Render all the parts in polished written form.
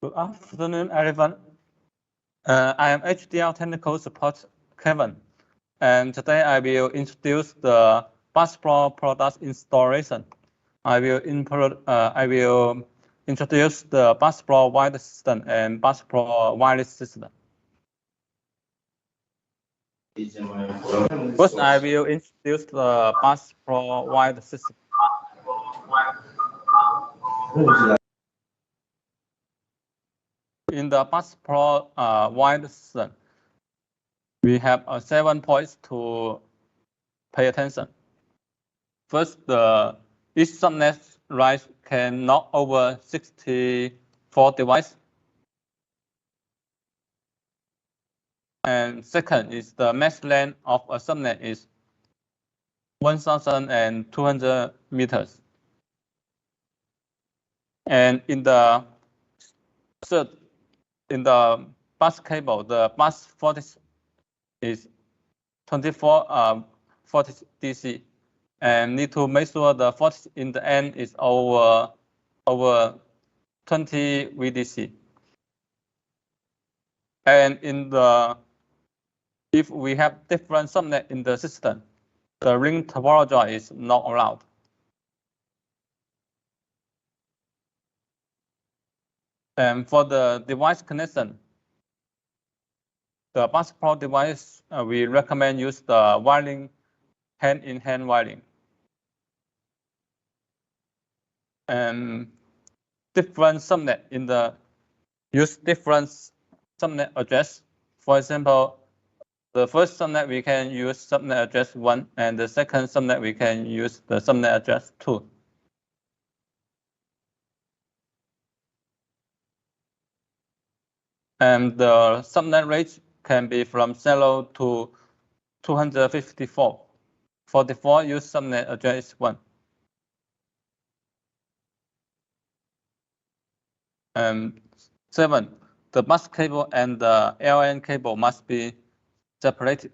Good afternoon, everyone. I am HDL Technical Support Kevin, and today I will introduce the BusPro product installation. I will introduce the BusPro wireless system and BusPro wireless system. First, I will introduce the BusPro wireless system. In the BusPro wireless system, we have 7 points to pay attention. First, each subnet write can knock over 64 devices. And second is the mesh length of a subnet is 1,200 meters. And in the third, in the bus cable, the bus voltage is 24 voltage DC, and need to make sure the voltage in the end is over 20 VDC. And if we have different subnet in the system, the ring topology is not allowed. And for the device connection, the BusPro device, we recommend use the wiring, hand-in-hand wiring. And different subnet use different subnet address. For example, the first subnet we can use subnet address 1, and the second subnet we can use the subnet address 2. And the subnet range can be from 0 to 254. For default, use subnet address 1. And 7, the bus cable and the LAN cable must be separated.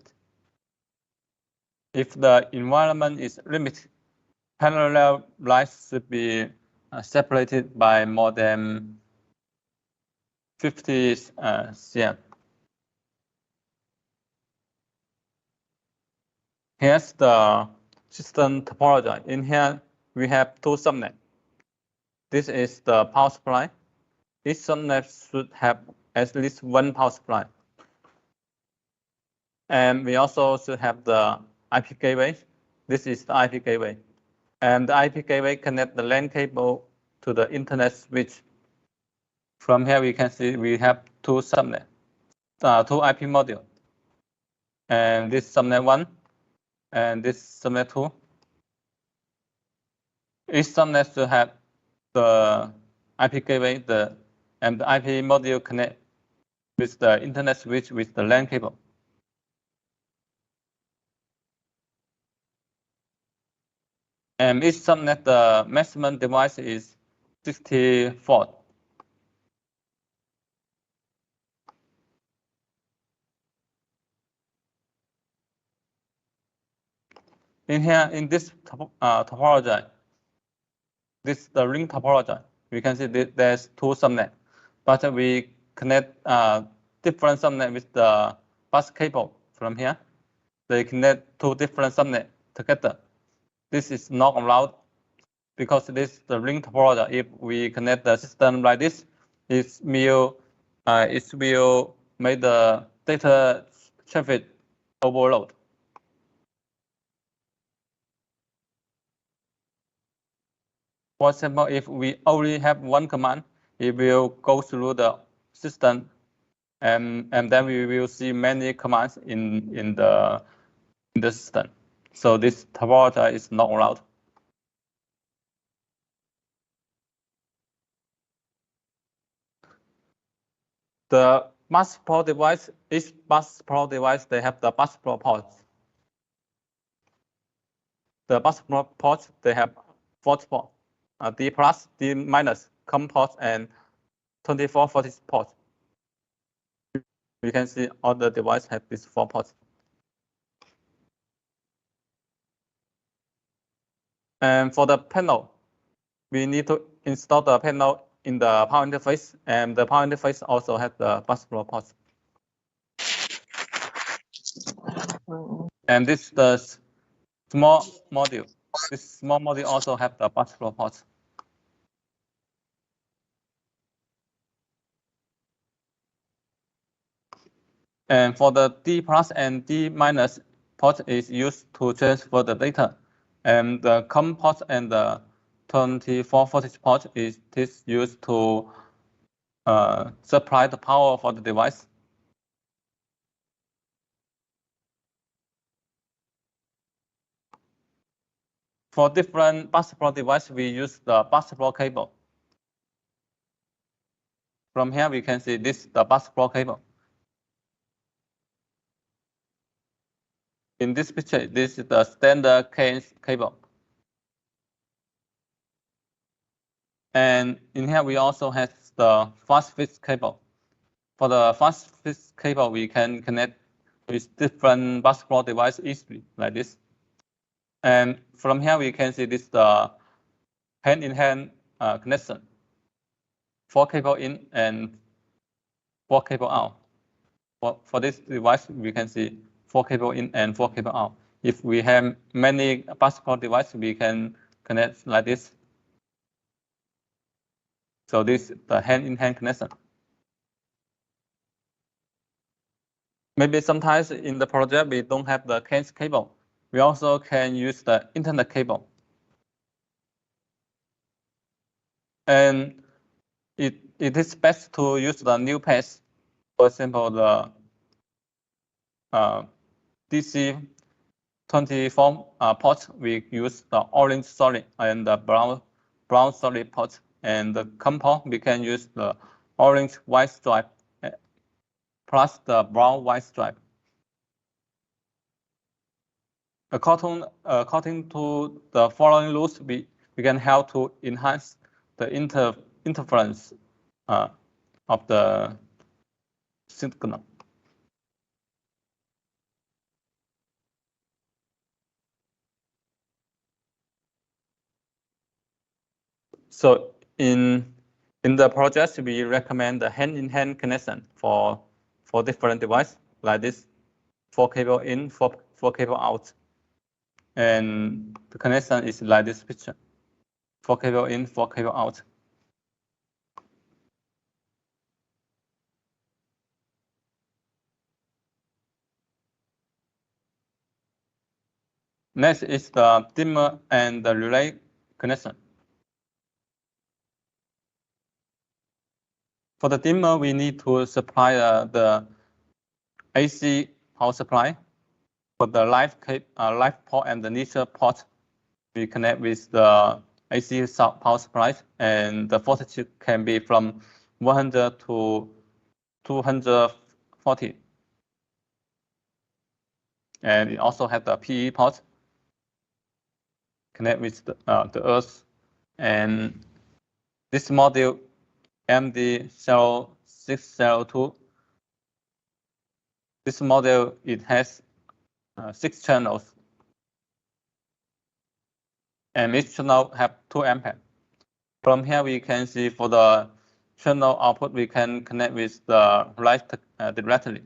If the environment is limited, parallel lines should be separated by more than 50 cm. Here's the system topology. In here, we have 2 subnets. This is the power supply. Each subnet should have at least 1 power supply. And we also should have the IP gateway. This is the IP gateway. And the IP gateway connect the LAN cable to the internet switch. From here, we can see we have 2 subnets, 2 IP modules. And this subnet 1 and this subnet 2. Each subnet should have the IP gateway and the IP module connect with the internet switch with the LAN cable. And each subnet, the maximum device is 64. In here, in this topology, this is the ring topology. We can see that there's 2 subnets, but we connect different subnet with the bus cable from here. They connect 2 different subnets together. This is not allowed because this is the ring topology. If we connect the system like this, it will make the data traffic overload. For example, if we only have 1 command, it will go through the system, and then we will see many commands in the system. So this topology is not allowed. The BusPro device, each BusPro device, they have the BusPro ports. The BusPro ports, they have 4 ports. D+, D-, COM ports, and 24 voltage ports. You can see all the devices have these 4 ports. And for the panel, we need to install the panel in the power interface, and the power interface also has the bus flow port. And this is the small module. This small module also have the bus flow port. And for the D plus and D minus port is used to transfer the data. And the COM port and the 24 voltage port is used to supply the power for the device. For different bus supply device, we use the bus supply cable. From here, we can see this the bus supply cable. In this picture, this is the standard cable. And in here, we also have the fast fit cable. For the fast fit cable, we can connect with different bus supply device easily, like this. And from here, we can see this the hand-in-hand connection. 4 cable in and 4 cable out. For this device, we can see 4 cable in and 4 cable out. If we have many bus supply devices, we can connect like this. So this is the hand-in-hand connection. Maybe sometimes in the project we don't have the CAN cable. We also can use the Ethernet cable. And it is best to use the new path. For example, the DC 24 port, we use the orange solid and the brown solid port. And the COM port, we can use the orange white stripe plus the brown white stripe. According to the following rules, we can help to enhance the interference of the signal. So in the project, we recommend the hand-in-hand connection for different devices like this: 4 cable in, 4 cable out, and the connection is like this picture: 4 cable in, 4 cable out. Next is the dimmer and the relay connection. For the dimmer, we need to supply the AC power supply. For the live port and the neutral port, we connect with the AC power supply, and the voltage can be from 100 to 240. And it also has the PE port, connect with the earth. And this module, MD0602, this model, it has 6 channels. And each channel have 2 ampere. From here, we can see for the channel output, we can connect with the light directly.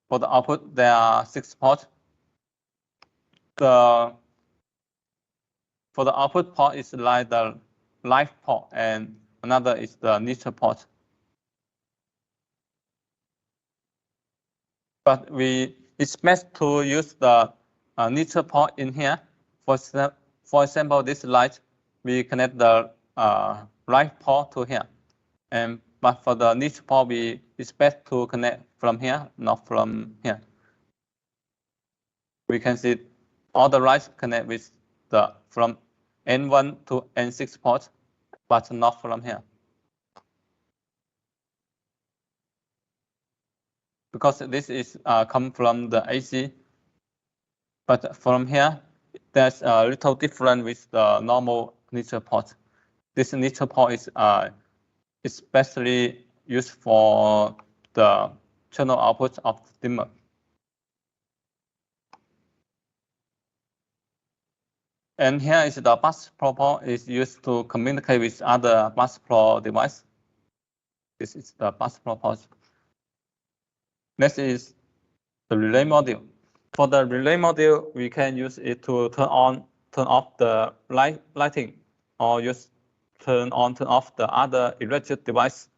For the output, there are 6 ports. For the output port is like the live port, and another is the neutral port. But it's best to use the neutral port in here. For example, this light, we connect the live port to here. But for the neutral port, it's best to connect from here, not from here. We can see all the lights connect with from N1 to N6 port, but not from here. Because this is come from the AC, but from here, there's a little different with the normal neutral port. This neutral port is especially used for the channel output of dimmer. And here is the bus protocol is used to communicate with other bus pro device. This is the bus protocol. Next is the relay module. For the relay module, we can use it to turn on, turn off the lighting, or use turn on, turn off the other electric device.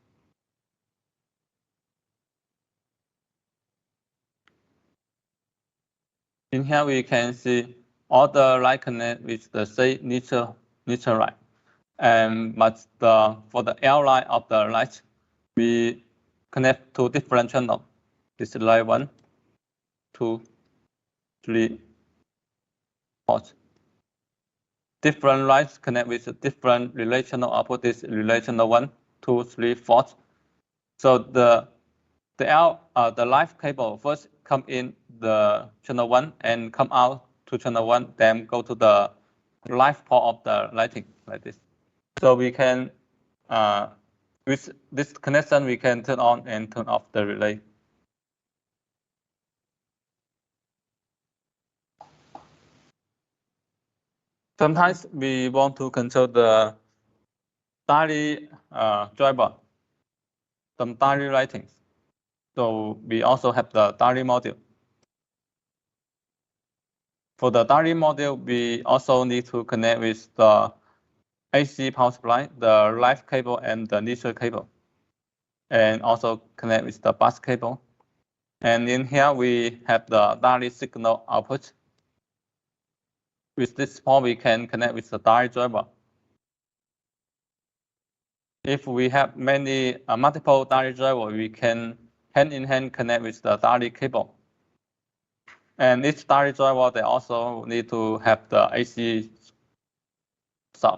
In here, we can see all the light connect with the same neutral light. But for the L line of the light, we connect to different channels. This is line 1, 2, 3, 4. Different lights connect with different relational output. This relational 1, 2, 3, 4. So the live cable first come in the channel 1 and come out to channel 1, then go to the live port of the lighting like this. So we can, with this connection, we can turn on and turn off the relay. Sometimes we want to control the daily driver, some daily lightings. So we also have the daily module. For the daily module, we also need to connect with the AC power supply, the live cable, and the neutral cable, and also connect with the bus cable. And in here, we have the daily signal output. With this port, we can connect with the daily driver. If we have many multiple daily drivers, we can hand-in-hand connect with the daily cable. And each daily driver, they also need to have the AC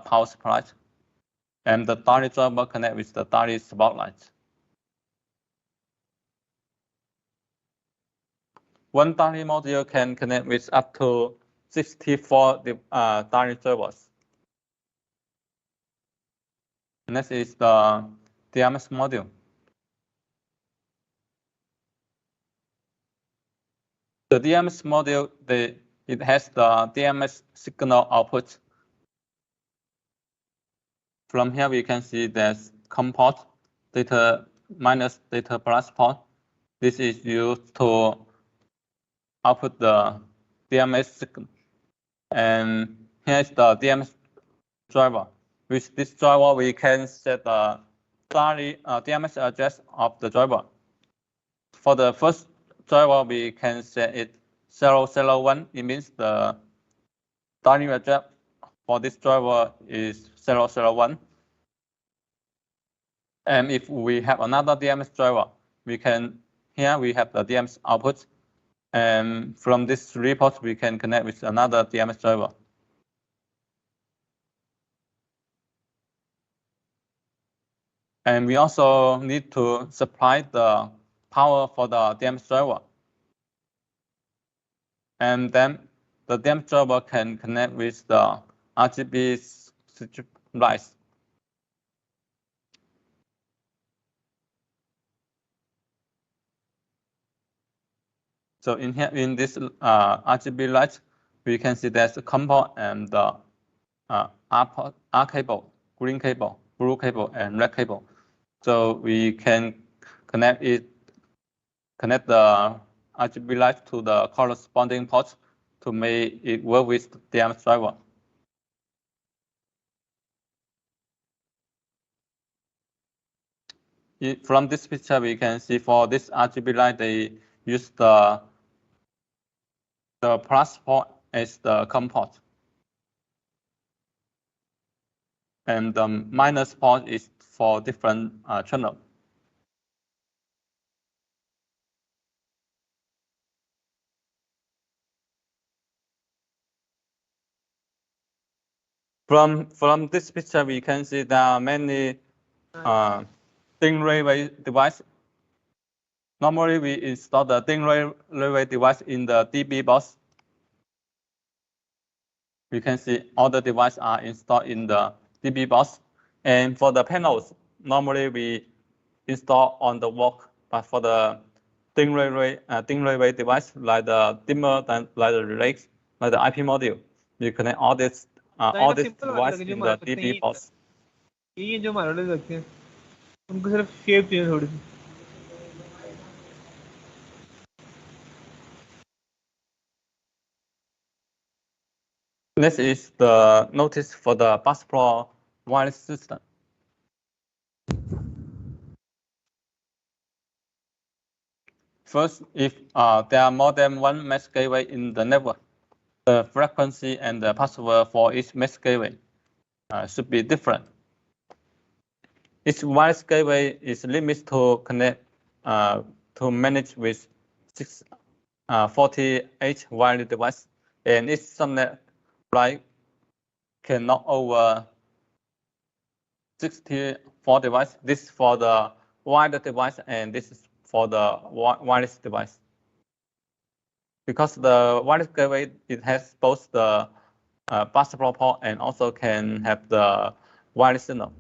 power supply. And the daily driver connect with the daily spotlight. One daily module can connect with up to 64 daily drivers. Next is the DMS module. The DMS module, it has the DMS signal output. From here, we can see there's COM port, data minus, data plus port. This is used to output the DMS signal. And here is the DMS driver. With this driver, we can set the DMS address of the driver. For the first driver, we can set it 001. It means the daily address for this driver is 001. And if we have another DMS driver, here we have the DMS output. And from this report, we can connect with another DMS driver. And we also need to supply the power for the DMS driver. And then the DMS driver can connect with the RGB strip lights. So in here, in this RGB light, we can see there's a COM port and the R cable, green cable, blue cable, and red cable. So we can connect the RGB light to the corresponding port to make it work with the DMS driver. From this picture, we can see for this RGB light, they use the plus port as the COM port. And the minus port is for different channel. From this picture, we can see there are many DIN relay device. Normally, we install the DIN relay device in the DB box. We can see all the devices are installed in the DB box. And for the panels, normally we install on the wall, but for the DIN relay device, like the dimmer, like the relays, like the IP module, we connect all this device in the DB ports. ये जो हमारे वाले लगते हैं उनको सिर्फ shape चाहिए थोड़ी सी. This is the notice for the bus pro wireless system. First, if there are more than one mesh gateway in the network, the frequency and the password for each mesh gateway should be different. Each wireless gateway is limited to connect to manage with 48 wireless devices, and each subnet right cannot over 64 devices. This is for the wired device, and this is for the wireless device. Because the wireless gateway, it has both the bus port and also can have the wireless signal.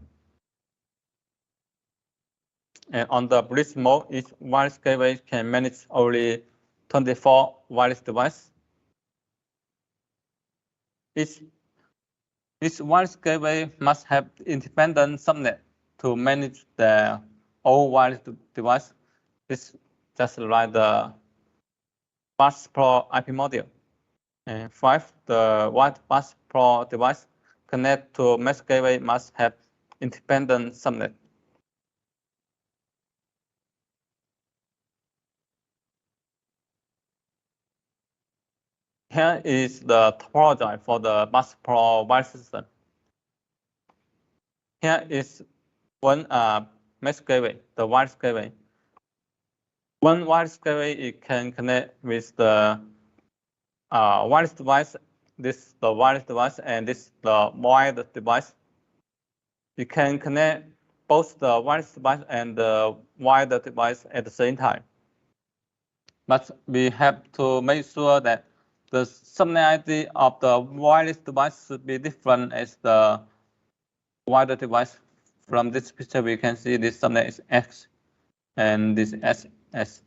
And on the bridge mode, each wireless gateway can manage only 24 wireless devices. Each wireless gateway must have independent subnet to manage the all wireless device. This just like the bus pro IP module. And 5, the wired bus pro device connect to mesh gateway must have independent subnet. Here is the topology for the bus pro wireless system. Here is one mesh gateway, the wireless gateway. One wireless gateway, it can connect with the wireless device. This is the wireless device, and this is the wired device. You can connect both the wireless device and the wired device at the same time. But we have to make sure that the subnet ID of the wireless device should be different as the wired device. From this picture, we can see this subnet is X and this S.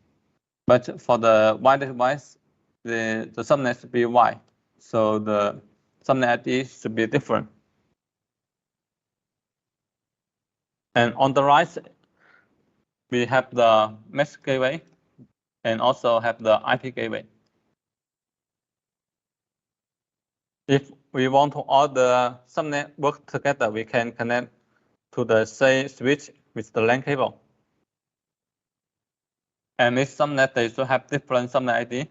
But for the wired device, the subnet should be Y. So the subnet ID should be different. And on the right, we have the mesh gateway and also have the IP gateway. If we want to all the subnet work together, we can connect to the same switch with the LAN cable. And each subnet, they should have different subnet ID.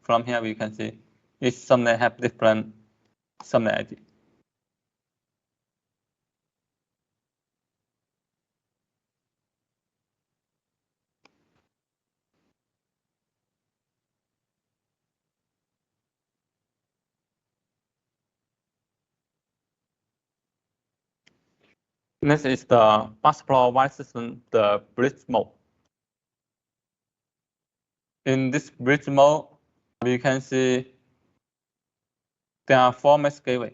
From here, we can see each subnet have different subnet ID. Next is the bus pro wireless system, the bridge mode. In this bridge mode, we can see there are 4 mesh gateway.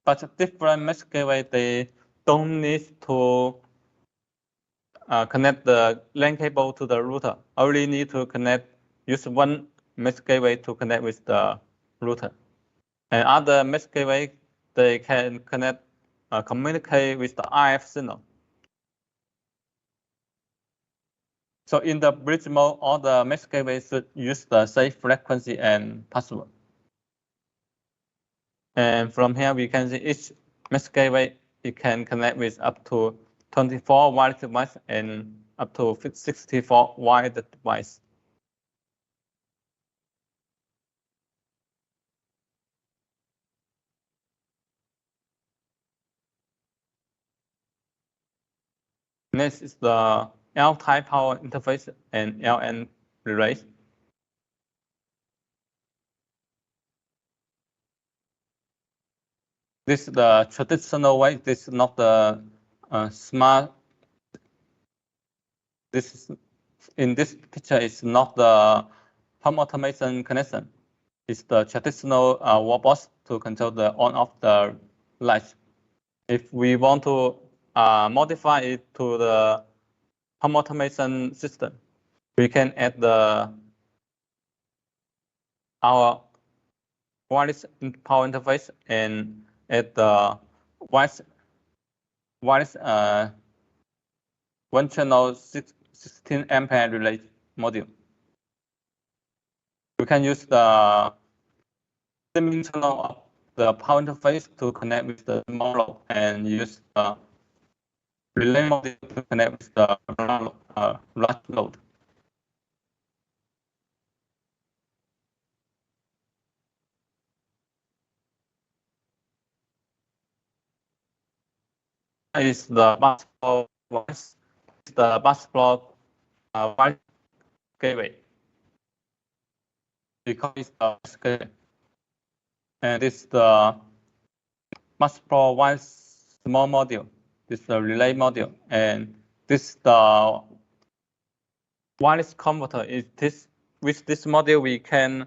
But different mesh gateway, they don't need to connect the LAN cable to the router. Only need to use one mesh gateway to connect with the router. And other mesh gateway, they can communicate with the RF signal. So in the bridge mode, all the mesh gateways should use the same frequency and password. And from here, we can see each mesh gateway, it can connect with up to 24 wired devices and up to 64 wired devices. Next is the L-type power interface and LN relays. This is the traditional way. This is not the smart. In this picture is not the home automation connection. It's the traditional wall box to control the on-off the lights. If we want to modify it to the home automation system, we can add the our wireless power interface and at the wireless 1 channel 16 ampere relay module. We can use the dimming channel of the power interface to connect with the small load and use the relay module to connect with the large load. Is the basketball wireless, the basketball wireless gateway. Because it's the gateway. And this is the basketball wireless small module. This is the relay module, and this is the wireless converter. Is this with this module we can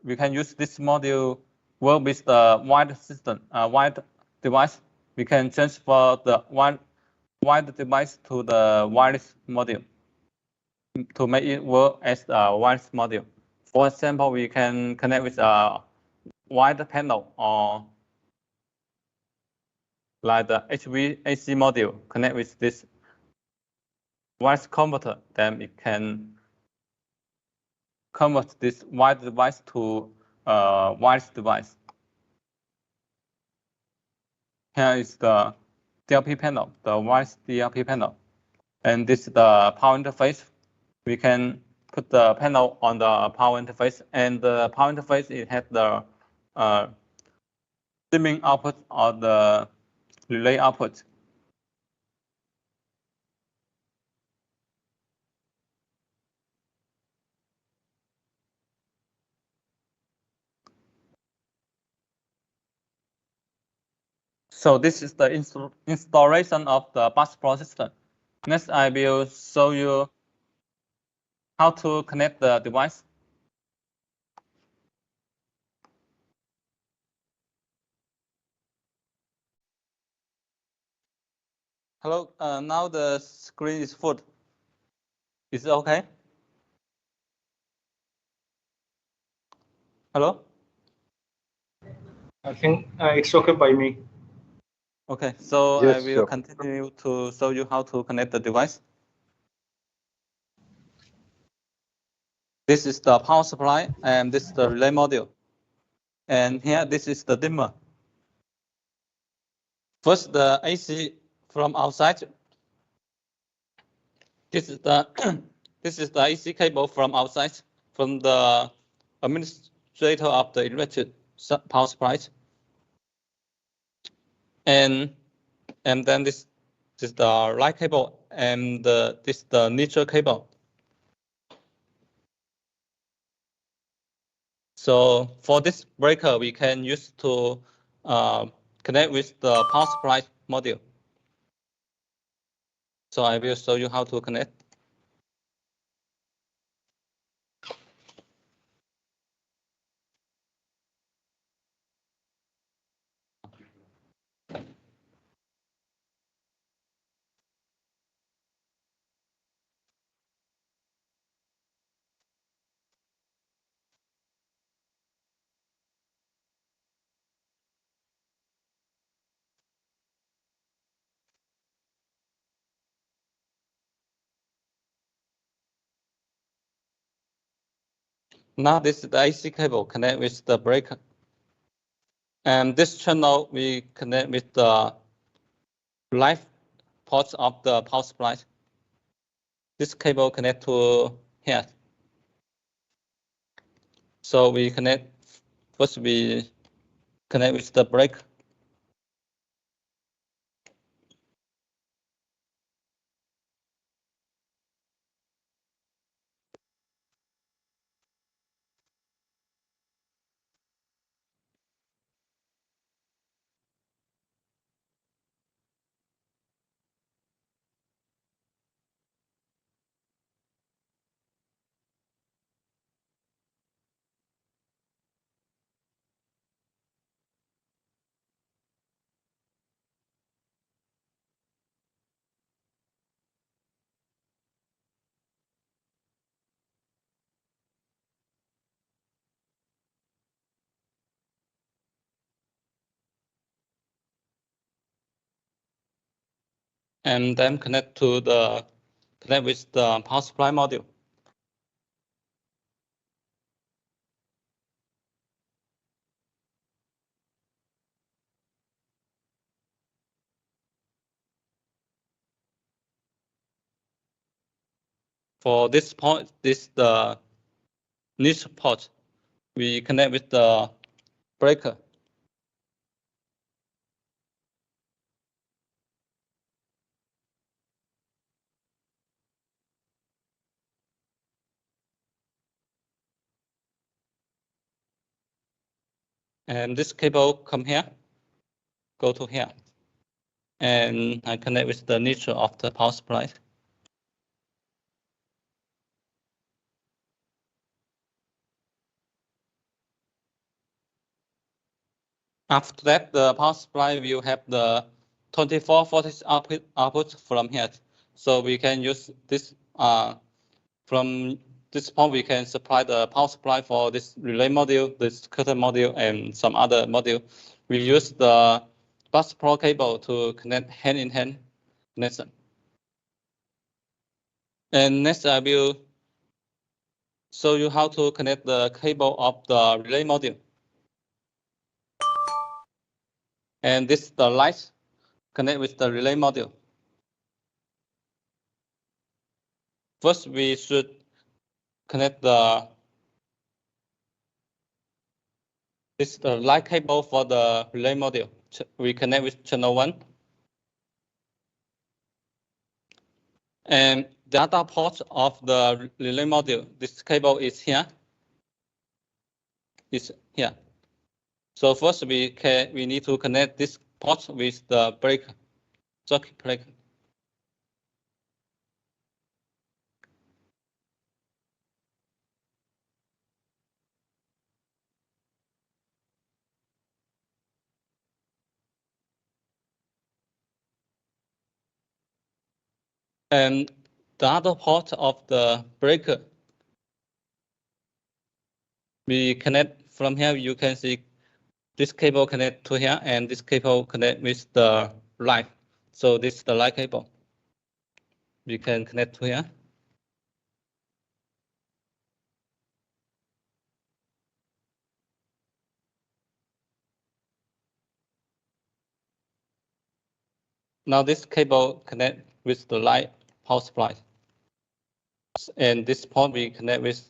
use this module work with the wired system, wired device. We can transfer the wired device to the wireless module to make it work as a wireless module. For example, we can connect with a wide panel or like the HVAC module connect with this wireless converter, then it can convert this wired device to wireless device. Here is the DLP panel, the wireless DLP panel. And this is the power interface. We can put the panel on the power interface, and the power interface, it has the dimming output or the relay output. So this is the installation of the bus pro system. Next, I will show you how to connect the device. Hello, now the screen is full. Is it okay? Hello? I think it's okay by me. Okay, so Yes, I will sure. continue to show you how to connect the device. This is the power supply, and this is the relay module. And here, this is the dimmer. First, the AC from outside. This is the this is the AC cable from outside, from the administrator of the electric power supply. And then this is the light cable, and this is the neutral cable. So for this breaker, we can use to connect with the power supply module. So I will show you how to connect. Now this is the AC cable connect with the breaker. And this channel we connect with the live ports of the power supply. This cable connect to here. So we connect, first we connect with the breaker. and then connect with the power supply module. For this port, the niche port, we connect with the breaker. And this cable come here, go to here. And I connect with the niche of the power supply. After that, the power supply will have the 24 voltage output from here. So we can use this from this point. We can supply the power supply for this relay module, this curtain module, and some other module. We use the bus pro cable to connect hand-in-hand connection. And next, I will show you how to connect the cable of the relay module. And this is the light connect with the relay module. First, we should connect the light cable for the relay module. We connect with channel 1. And the other port of the relay module, this cable is here. It's here. So first we need to connect this port with the breaker, circuit breaker. And the other port of the breaker, we connect from here. You can see this cable connect to here, and this cable connect with the light. So this is the light cable. We can connect to here. Now this cable connect with the light power supply. And this port we connect with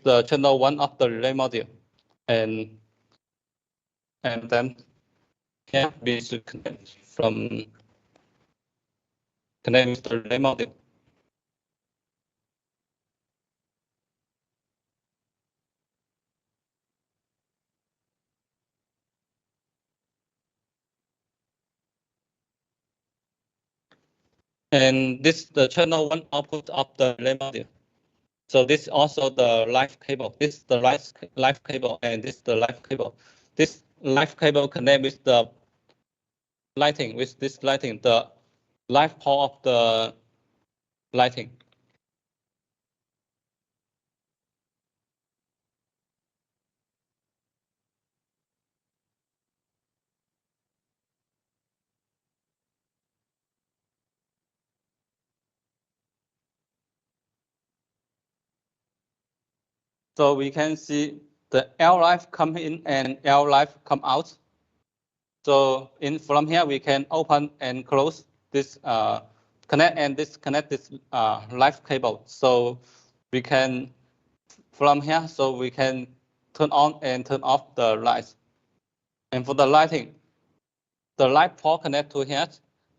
the channel 1 of the relay module. And then here we should connect with the relay module. And this is the channel 1 output of the relay module. So this is also the live cable. This is the live cable, and this is the live cable. This live cable connect with the lighting, the live power of the lighting. So we can see the L live come in and L live come out. So from here we can open and close this connect and disconnect this live cable. So we can from here, so we can turn on and turn off the lights. And for the lighting, the light port connect to here,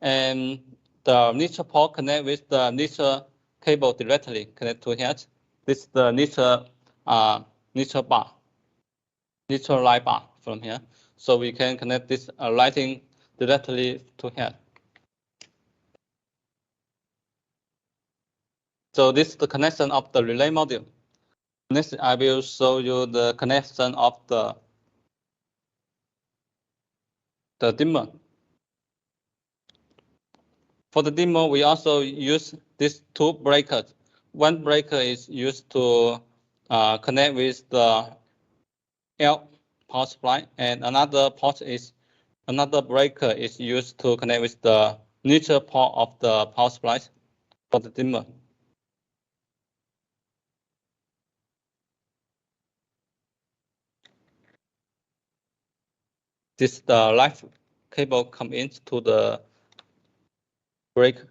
and the neutral port connect with the neutral cable directly connect to here. This is the neutral light bar from here. So we can connect this lighting directly to here. So this is the connection of the relay module. Next, I will show you the connection of the dimmer. For the dimmer, we also use these two breakers. One breaker is used to connect with the L power supply, and another port is Another breaker is used to connect with the neutral port of the power supply for the dimmer. This the live cable come into the breaker.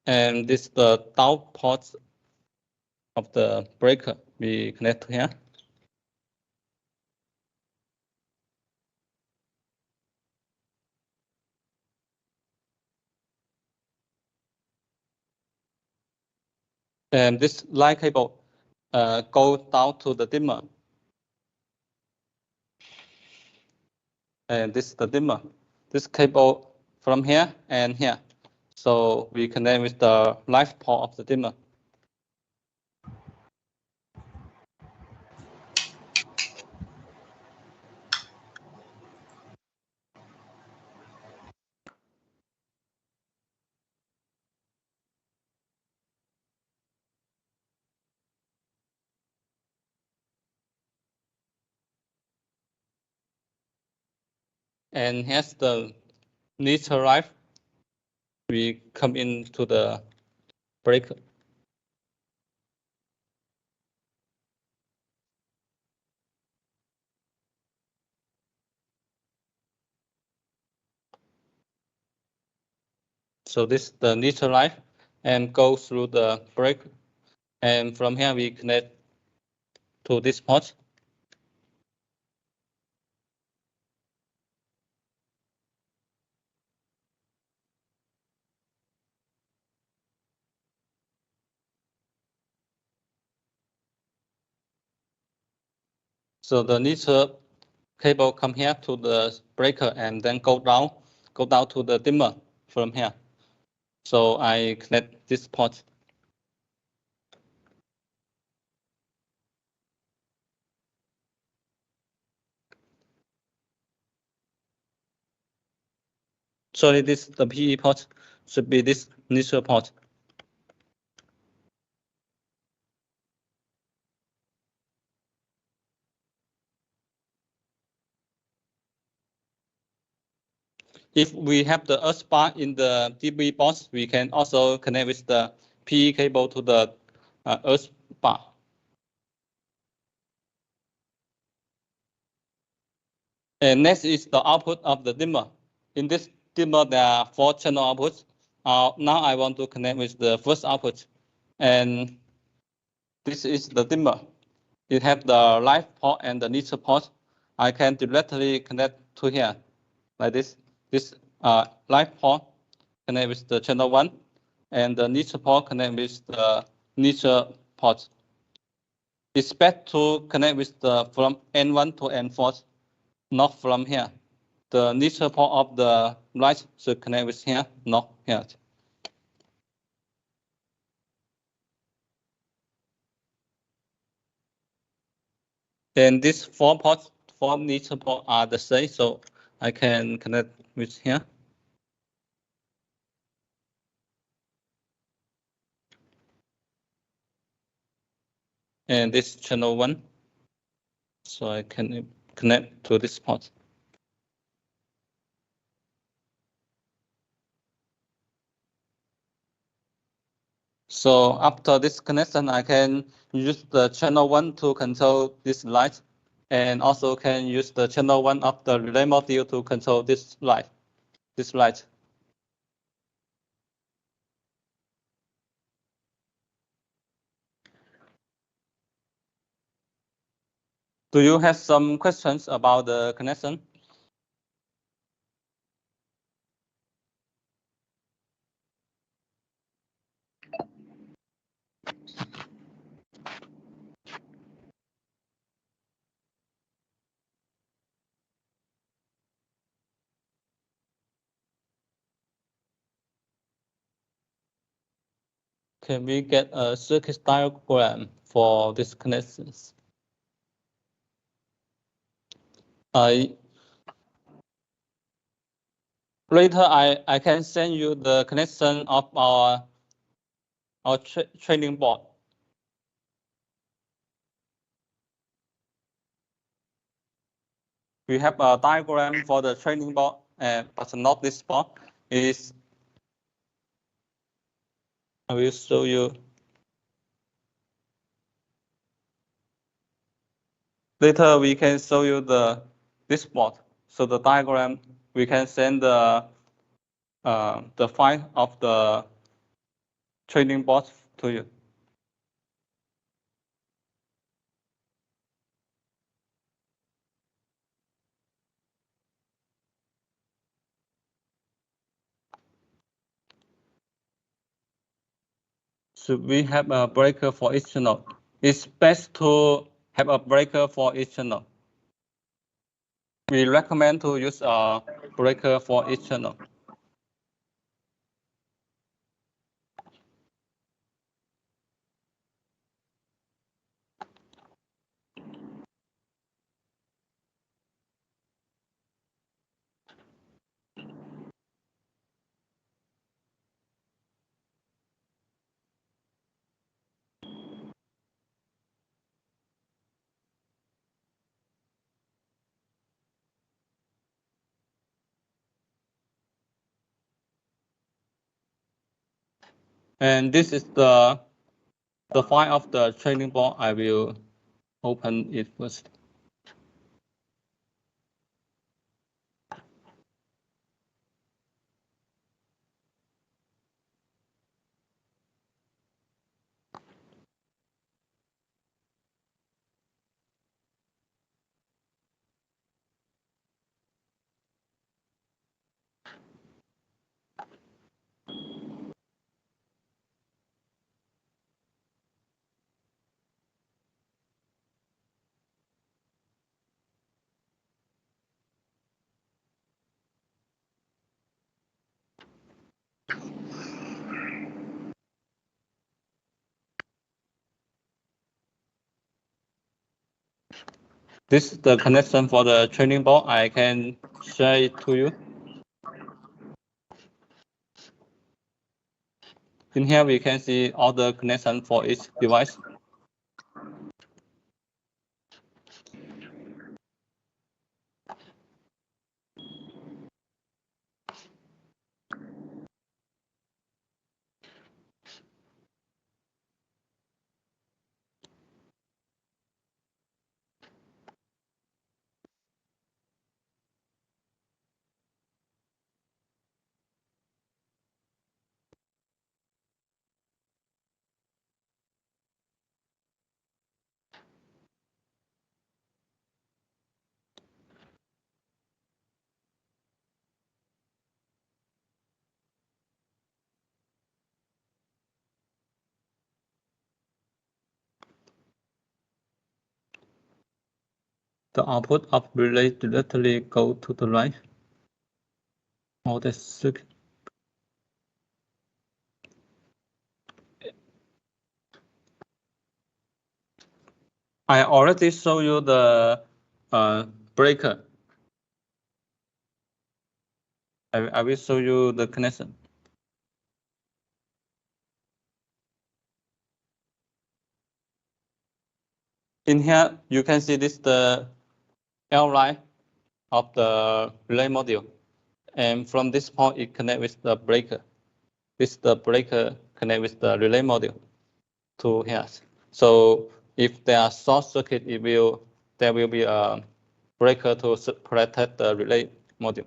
And this the down port of the breaker we connect here. And this line cable go down to the dimmer. And this is the dimmer. This cable from here and here. So we connect with the live port of the dimmer. And here's the neutral live. We come into the breaker. So this is the neutral live and go through the breaker. And from here we connect to this port. So the neutral cable come here to the breaker and then go down to the dimmer from here. So I connect this port. Sorry, this the PE port should be this neutral port. If we have the earth bar in the DB box, we can also connect with the PE cable to the earth bar. And next is the output of the dimmer. In this dimmer, there are 4 channel outputs. Now I want to connect with the first output. And this is the dimmer. It has the live port and the neutral port. I can directly connect to here, like this. This live port connect with the channel 1, and the neutral port connect with the neutral port. It's best to connect with the from N1 to N4, not from here. The neutral port of the light should connect with here, not here. And these 4 ports, 4 neutral ports are the same, so I can connect with here. And this channel 1, so I can connect to this port. So after this connection, I can use the channel 1 to control this light, and also can use the channel 1 of the relay module to control this light. Do you have some questions about the connection? Can we get a circuit diagram for these connections? Later, I can send you the connection of our training board. We have a diagram for the training board, but not this board. I will show you. Later, we can show you this board. So the diagram, we can send the file of the training board to you. So we have a breaker for each channel. It's best to have a breaker for each channel. We recommend to use a breaker for each channel. And this is the file of the training board. I will open it first. This is the connection for the training board. I can share it to you. In here, we can see all the connection for each device. The output of relay directly go to the right of the circuit. I already show you the breaker. I will show you the connection. In here, you can see this the L line of the relay module. And from this point, it connect with the breaker. This the breaker connect with the relay module to here. So if there are short circuit, there will be a breaker to protect the relay module.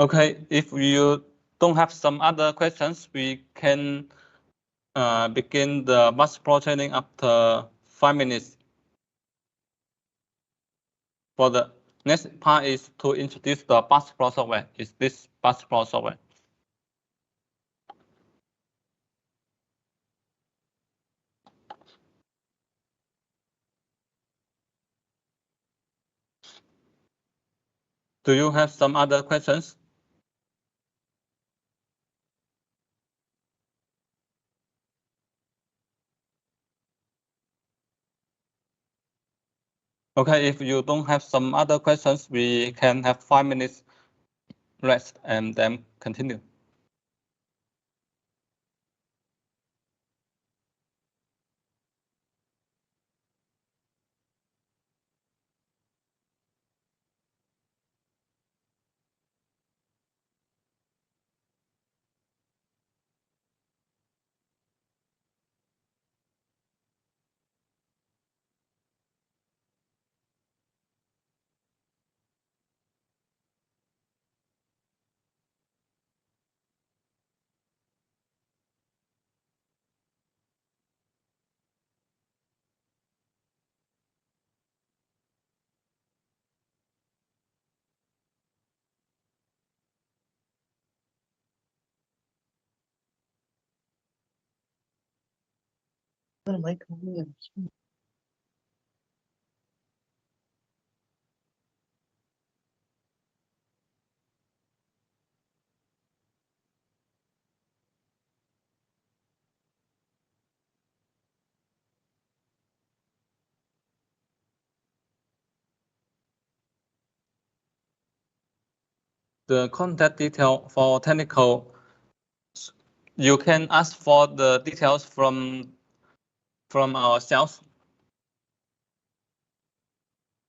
Okay, if you don't have some other questions, we can begin the master pro training after 5 minutes. For the Next part is to introduce the basketball software. Is this basketball software? Do you have some other questions? Okay, if you don't have some other questions, we can have 5 minutes rest and then continue. The contact detail for technical, you can ask for the details from our sales.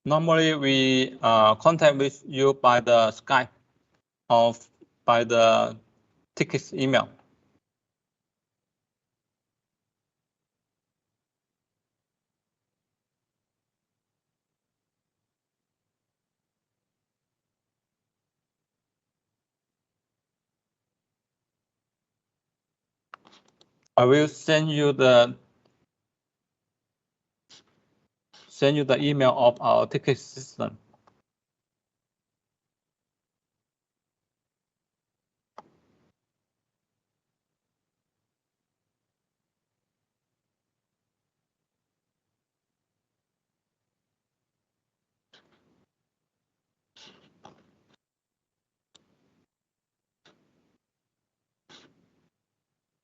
Normally, we contact with you by the Skype or by the tickets email. I will send you the email of our ticket system.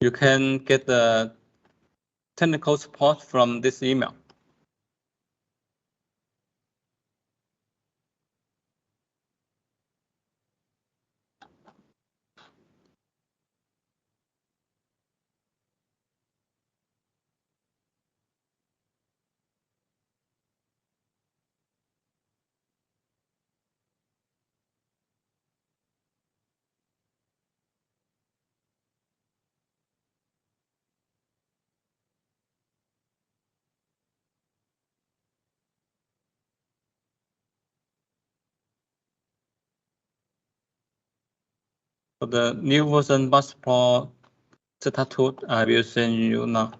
You can get the technical support from this email. For the new version Passport Zeta 2, I will send you now.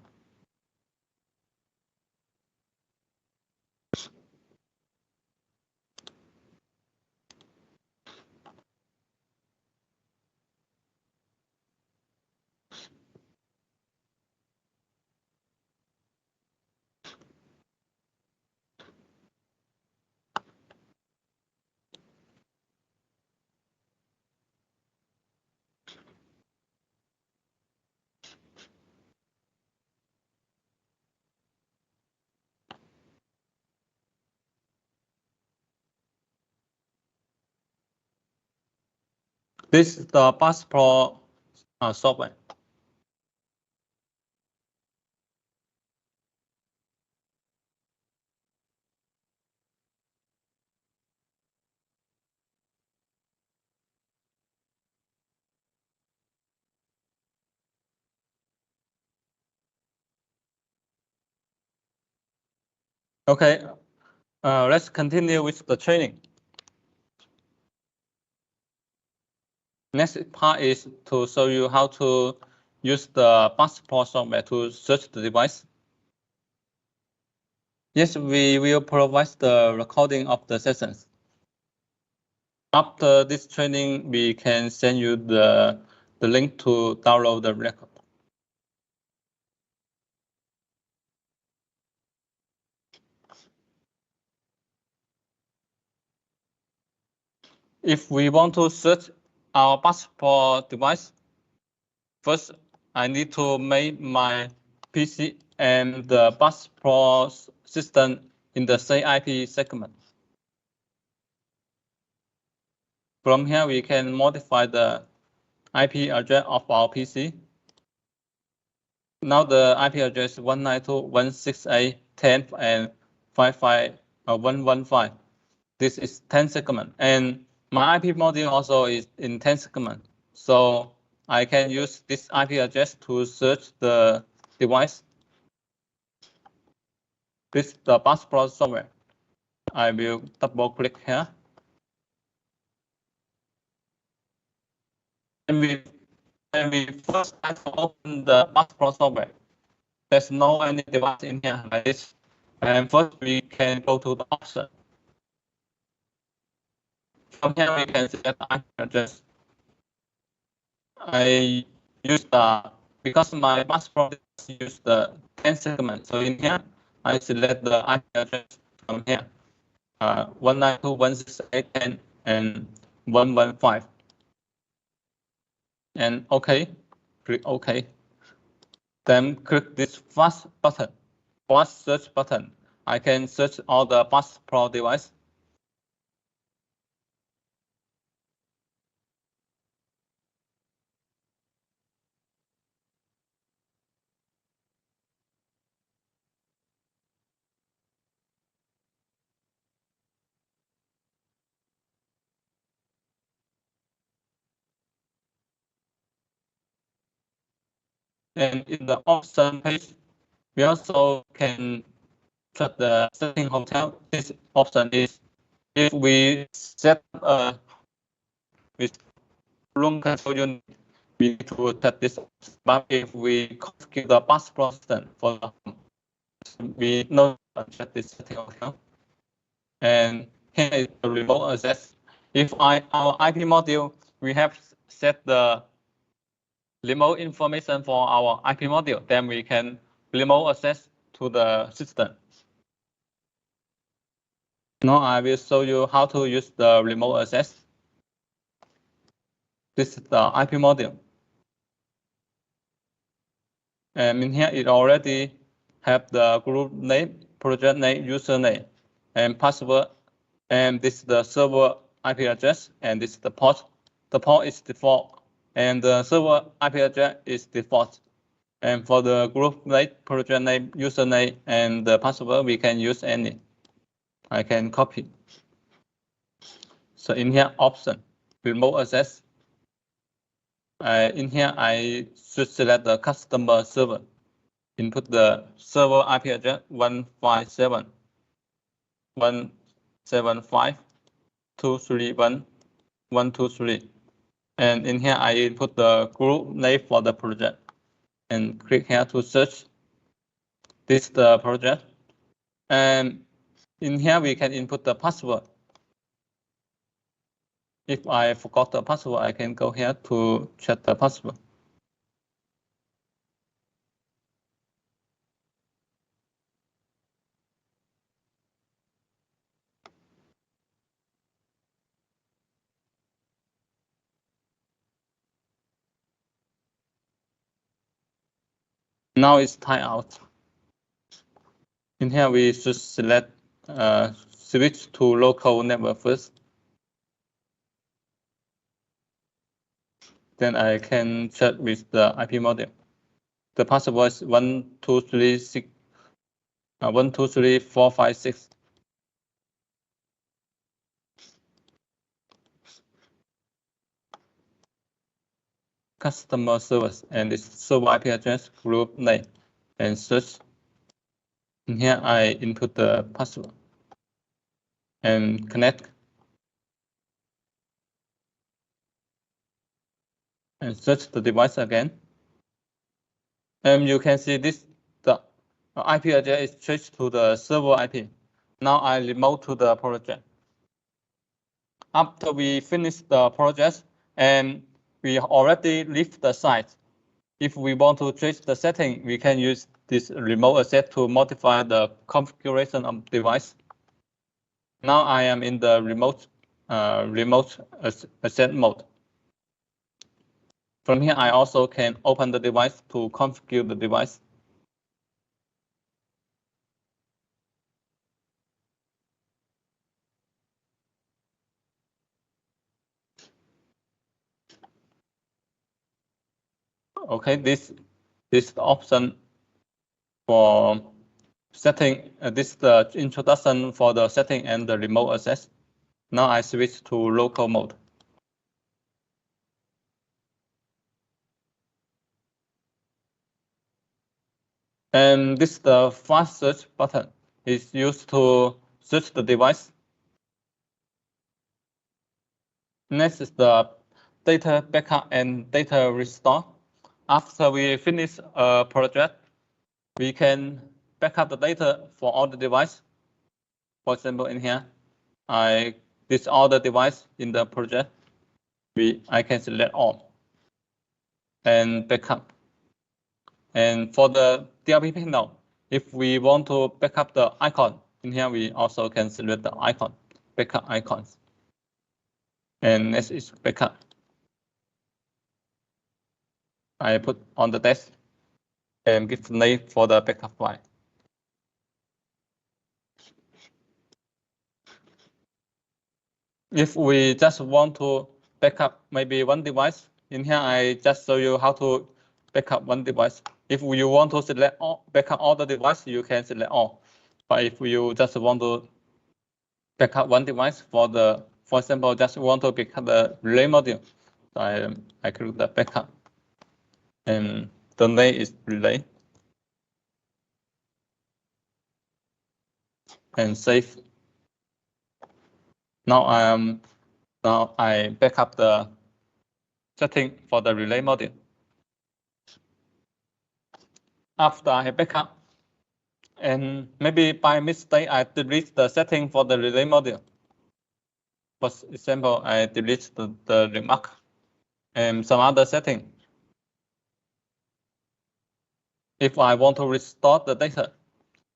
This is the Passport software. Okay, let's continue with the training. Next part is to show you how to use the Passport software to search the device. Yes, we will provide the recording of the sessions. After this training, we can send you the link to download the record. If we want to search our passport device, first I need to make my PC and the passport system in the same IP segment. From here, we can modify the IP address of our PC. Now the IP address is 192.168.10 and 115. This is 10 segment, and my IP module also is in 10 segment. So I can use this IP address to search the device. This is the passport software. I will double click here. And we first have to open the passport software. There's no any device in here like this. And first we can go to the option. From here we can select the IP address. I use because my passport use the 10 segment. So in here I select the IP address from here. 192.168.10 and 115. And OK, click OK. Then click this fast button, fast search button. I can search all the passport device. And in the option page, we also can check the setting hotel. This option is if we set with room control unit, we need to set this. But if we configure the passport system for the home, we know check this setting hotel. And here is the remote access. If our IP module, we have set the remote information for our IP module, then we can remote access to the system. Now I will show you how to use the remote access. This is the IP module. And in here, it already have the group name, project name, username, and password. And this is the server IP address, and this is the port. The port is default, and the server IP address is default. And for the group name, project name, username, and the password, we can use any. I can copy. So in here, option, remote access. In here, I should select the customer server. Input the server IP address 157.175.231.123. And in here, I input the group name for the project and click here to search. This is the project. And in here, we can input the password. If I forgot the password, I can go here to check the password. Now it's time out. In here, we should select switch to local network first. Then I can check with the IP module. The password is 123.456. Customer service, and this server IP address, group name, and search. In here, I input the password and connect. And search the device again. And you can see this, the IP address is changed to the server IP. Now I remote to the project. after we finish the project and we already leave the site, if we want to change the setting, we can use this remote asset to modify the configuration of device. Now I am in the remote asset mode. From here, I also can open the device to configure the device. Okay, this is the option for setting. This is the introduction for the setting and the remote access. Now I switch to local mode. And this is the fast search button. It's used to search the device. Next is the data backup and data restore. After we finish a project, we can backup the data for all the device. For example, in here, this all the device in the project. I can select all and backup. And for the DLP panel, if we want to backup the icon, in here we also can select the icon, backup icons. And next is backup. I put on the desk and give the name for the backup file. If we just want to backup maybe one device, in here I just show you how to backup one device. If you want to select all, backup all the device, you can select all. But if you just want to backup one device for example, just want to backup the relay module, so I click the backup, and the name is relay, and save. Now I backup the setting for the relay module. After I backup, and maybe by mistake I delete the setting for the relay module. For example, I delete the remark and some other setting. If I want to restore the data,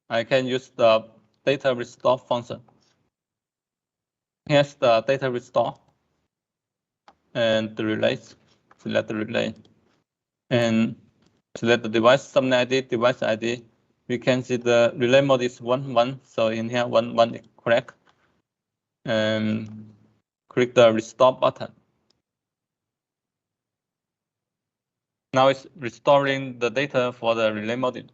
I can use the data restore function. Here's the data restore and the relay. Select the relay and select the device subnet ID, device ID. We can see the relay mode is 1.1, so in here 1.1 is correct. And click the restore button. Now it's restoring the data for the relay module.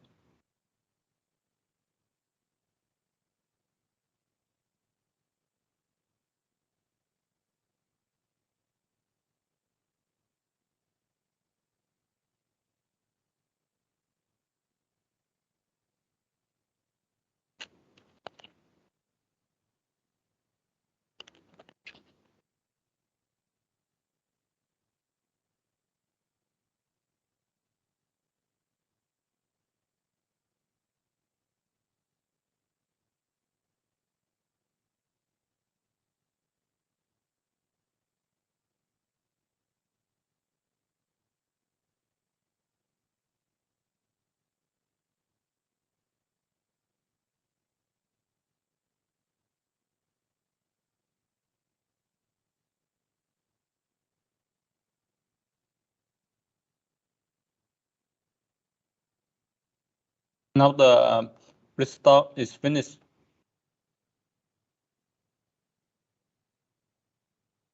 Now the restore is finished.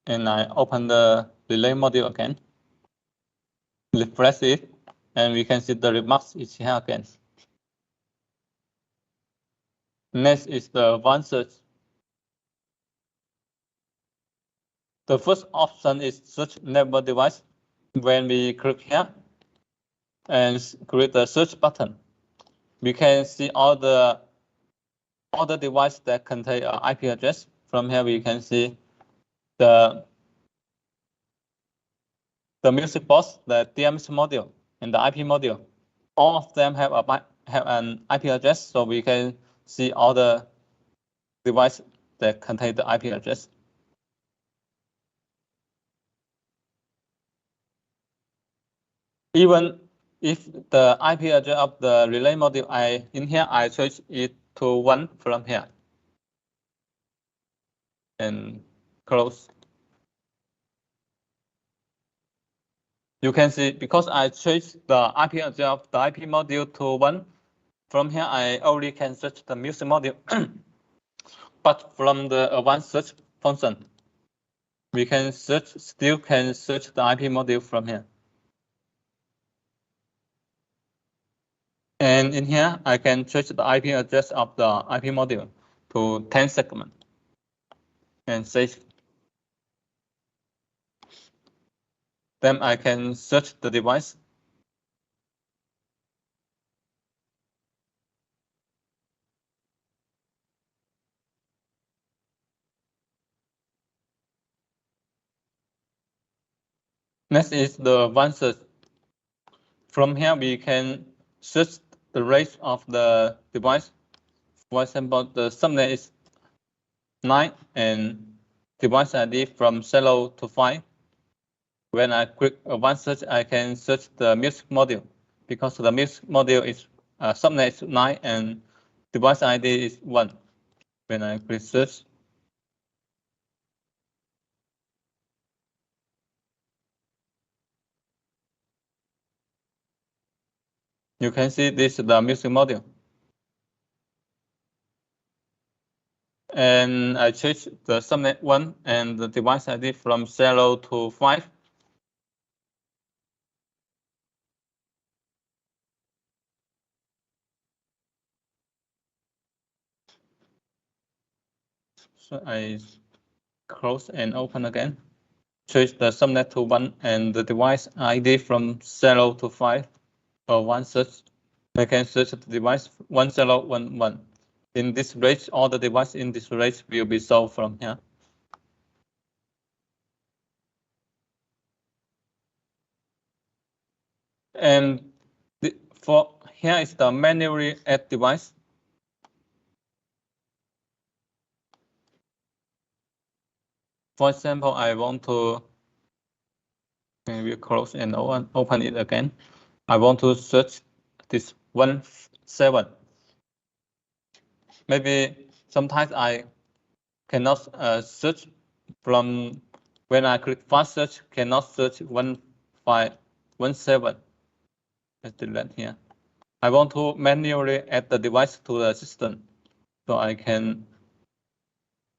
And I open the relay module again, refresh it, and we can see the remarks is here again. Next is the advanced search. The first option is search neighbor device. When we click here and click the search button, we can see all the devices that contain an IP address. From here, we can see the music box, the DMS module, and the IP module. All of them have an IP address, so we can see all the devices that contain the IP address. Even if the IP address of the relay module, in here I change it to 1 from here and close. You can see because I changed the IP address of the IP module to 1, from here I only can search the music module. But from the advanced search function, we can still can search the IP module from here. And in here, I can change the IP address of the IP module to 10 segment and save. Then I can search the device. Next is the advanced search. From here, we can search the range of the device. For example, the subnet is 9 and device ID from 0 to 5. When I click advanced search, I can search the music module because the music module is subnet is 9 and device ID is 1. When I click search, you can see this is the music module. And I change the subnet 1 and the device ID from 0 to 5. So I close and open again. Change the subnet to 1 and the device ID from 0 to 5 or 1 search. I can search the device 1011. In this range, all the devices in this range will be solved from here. And for here is the manually add device. For example, I want to maybe close and open it again. I want to search this 17. Maybe sometimes I cannot search from when I click fast search, cannot search 1517. Let's delete here. I want to manually add the device to the system, so I can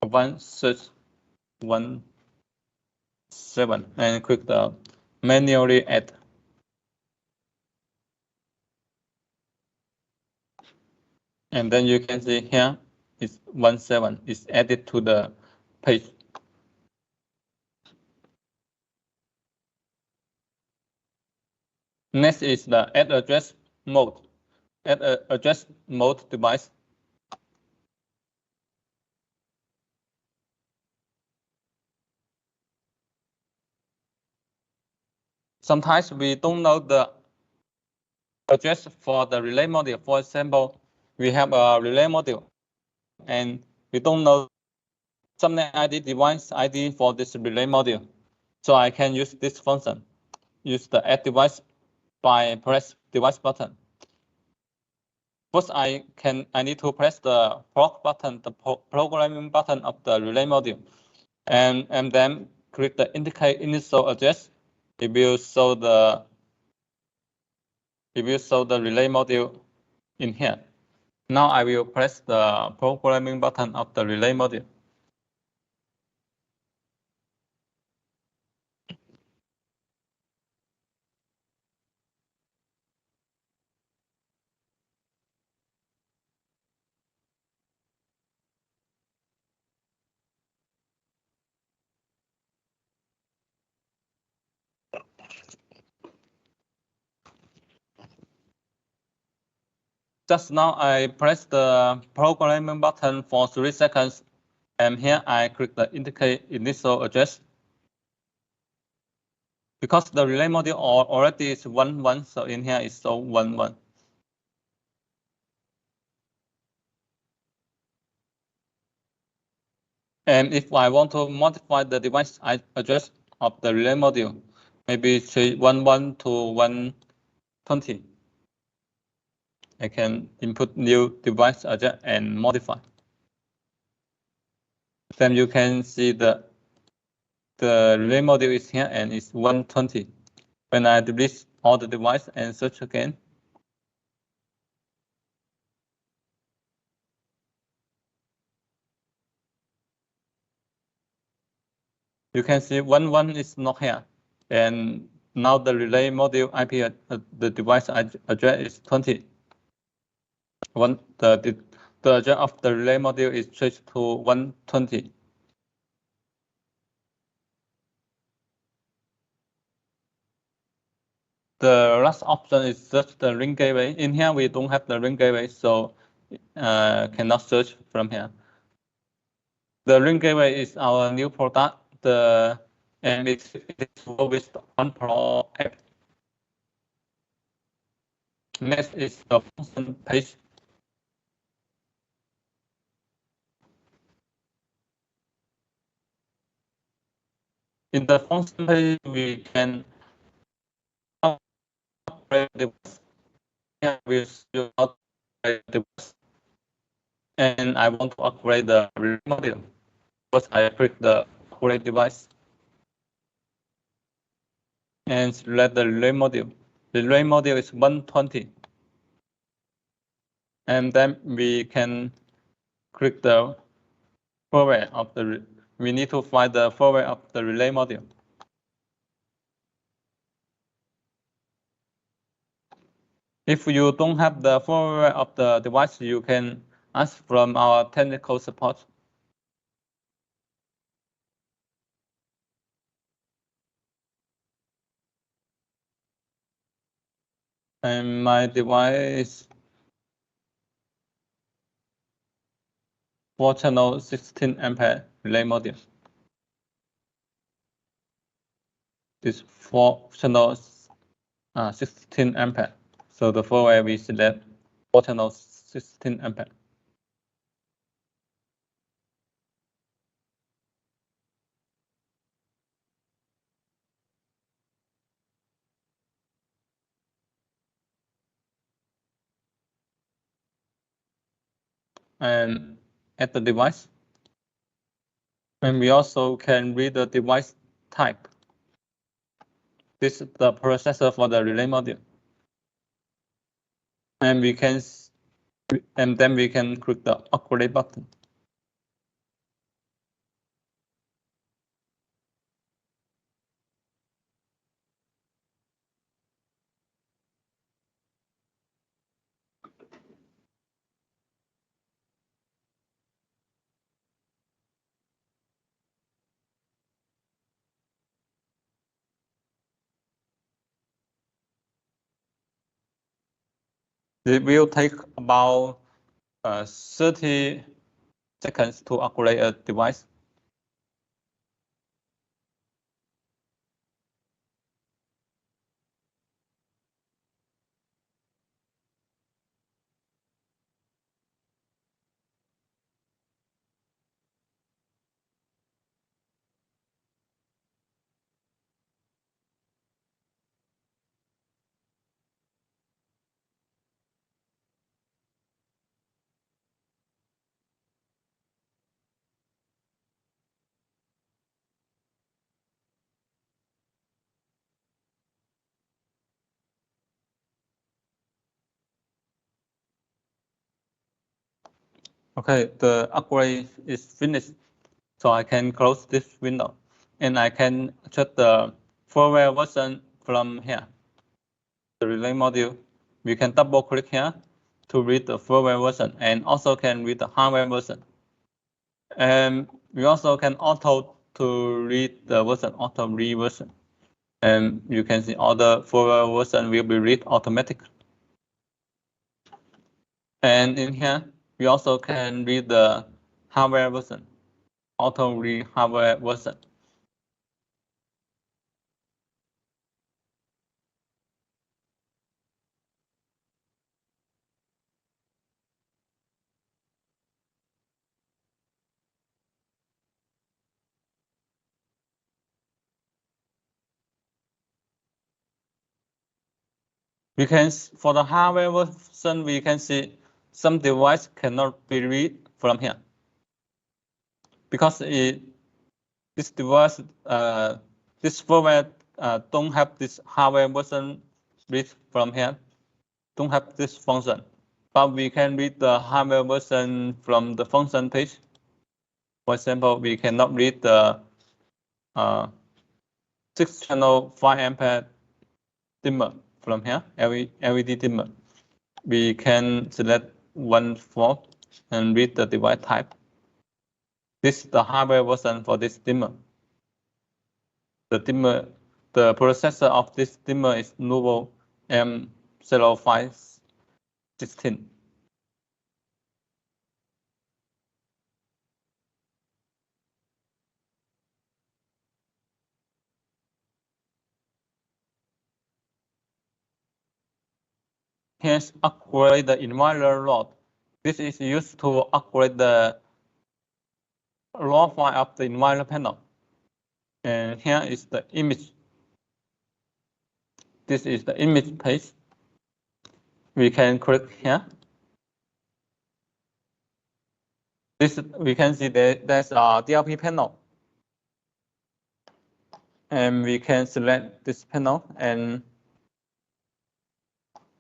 advanced search 17 and click the manually add. And then you can see here is 17 is added to the page. Next is the add address mode. Add address mode device. Sometimes we don't know the address for the relay module. For example, we have a relay module and we don't know subnet ID, device ID for this relay module. So I can use this function, use the add device by press device button. First, I need to press the proc button, the programming button of the relay module, and then click the indicate initial address. It will show the relay module in here. Now I will press the programming button of the relay module. Just now I press the programming button for 3 seconds, and here I click the indicate initial address. Because the relay module already is 11, so in here is so 11. And if I want to modify the device address of the relay module, maybe say 11 to 120. I can input new device address and modify. Then you can see the relay module is here and it's 120. When I delete all the device and search again, you can see 11 is not here. And now the relay module IP, the device address is 20. The address of the relay module is changed to 120. The last option is search the ring gateway. In here, we don't have the ring gateway, so cannot search from here. The ring gateway is our new product. And it is with one pro app. Next is the function page. In the function page, we can upgrade the device. Here we should upgrade the device. And I want to upgrade the relay module. First, I click the upgrade device and select the relay module. The relay module is 120. And then we can click the firmware of the. We need to find the firmware of the relay module. If you don't have the firmware of the device, you can ask from our technical support. And my device 4-channel 16 ampere relay module. This 4-channel 16 ampere. So the firmware we select 4-channel 16 ampere. And add the device. And we also can read the device type. This is the processor for the relay module. And then we can click the upgrade button. It will take about 30 seconds to upgrade a device. Okay, the upgrade is finished. So I can close this window and I can check the firmware version from here. The relay module, we can double click here to read the firmware version and also can read the hardware version. And we also can auto to read the version, auto read version. And you can see all the firmware version will be read automatically. And in here, we also can read the hardware version, auto read hardware version. We can, for the hardware version, we can see some device cannot be read from here because this device, this firmware don't have this hardware version read from here, don't have this function. But we can read the hardware version from the function page. For example, we cannot read the 6-channel 5 ampere dimmer from here, LED dimmer. We can select 1/4 and read the device type. This is the hardware version for this dimmer. The processor of this dimmer is Nuvo M0516. Here's upgrade the environment load. This is used to upgrade the raw file of the environment panel. And here is the image. This is the image page. We can click here. This we can see that there's a DLP panel. And we can select this panel and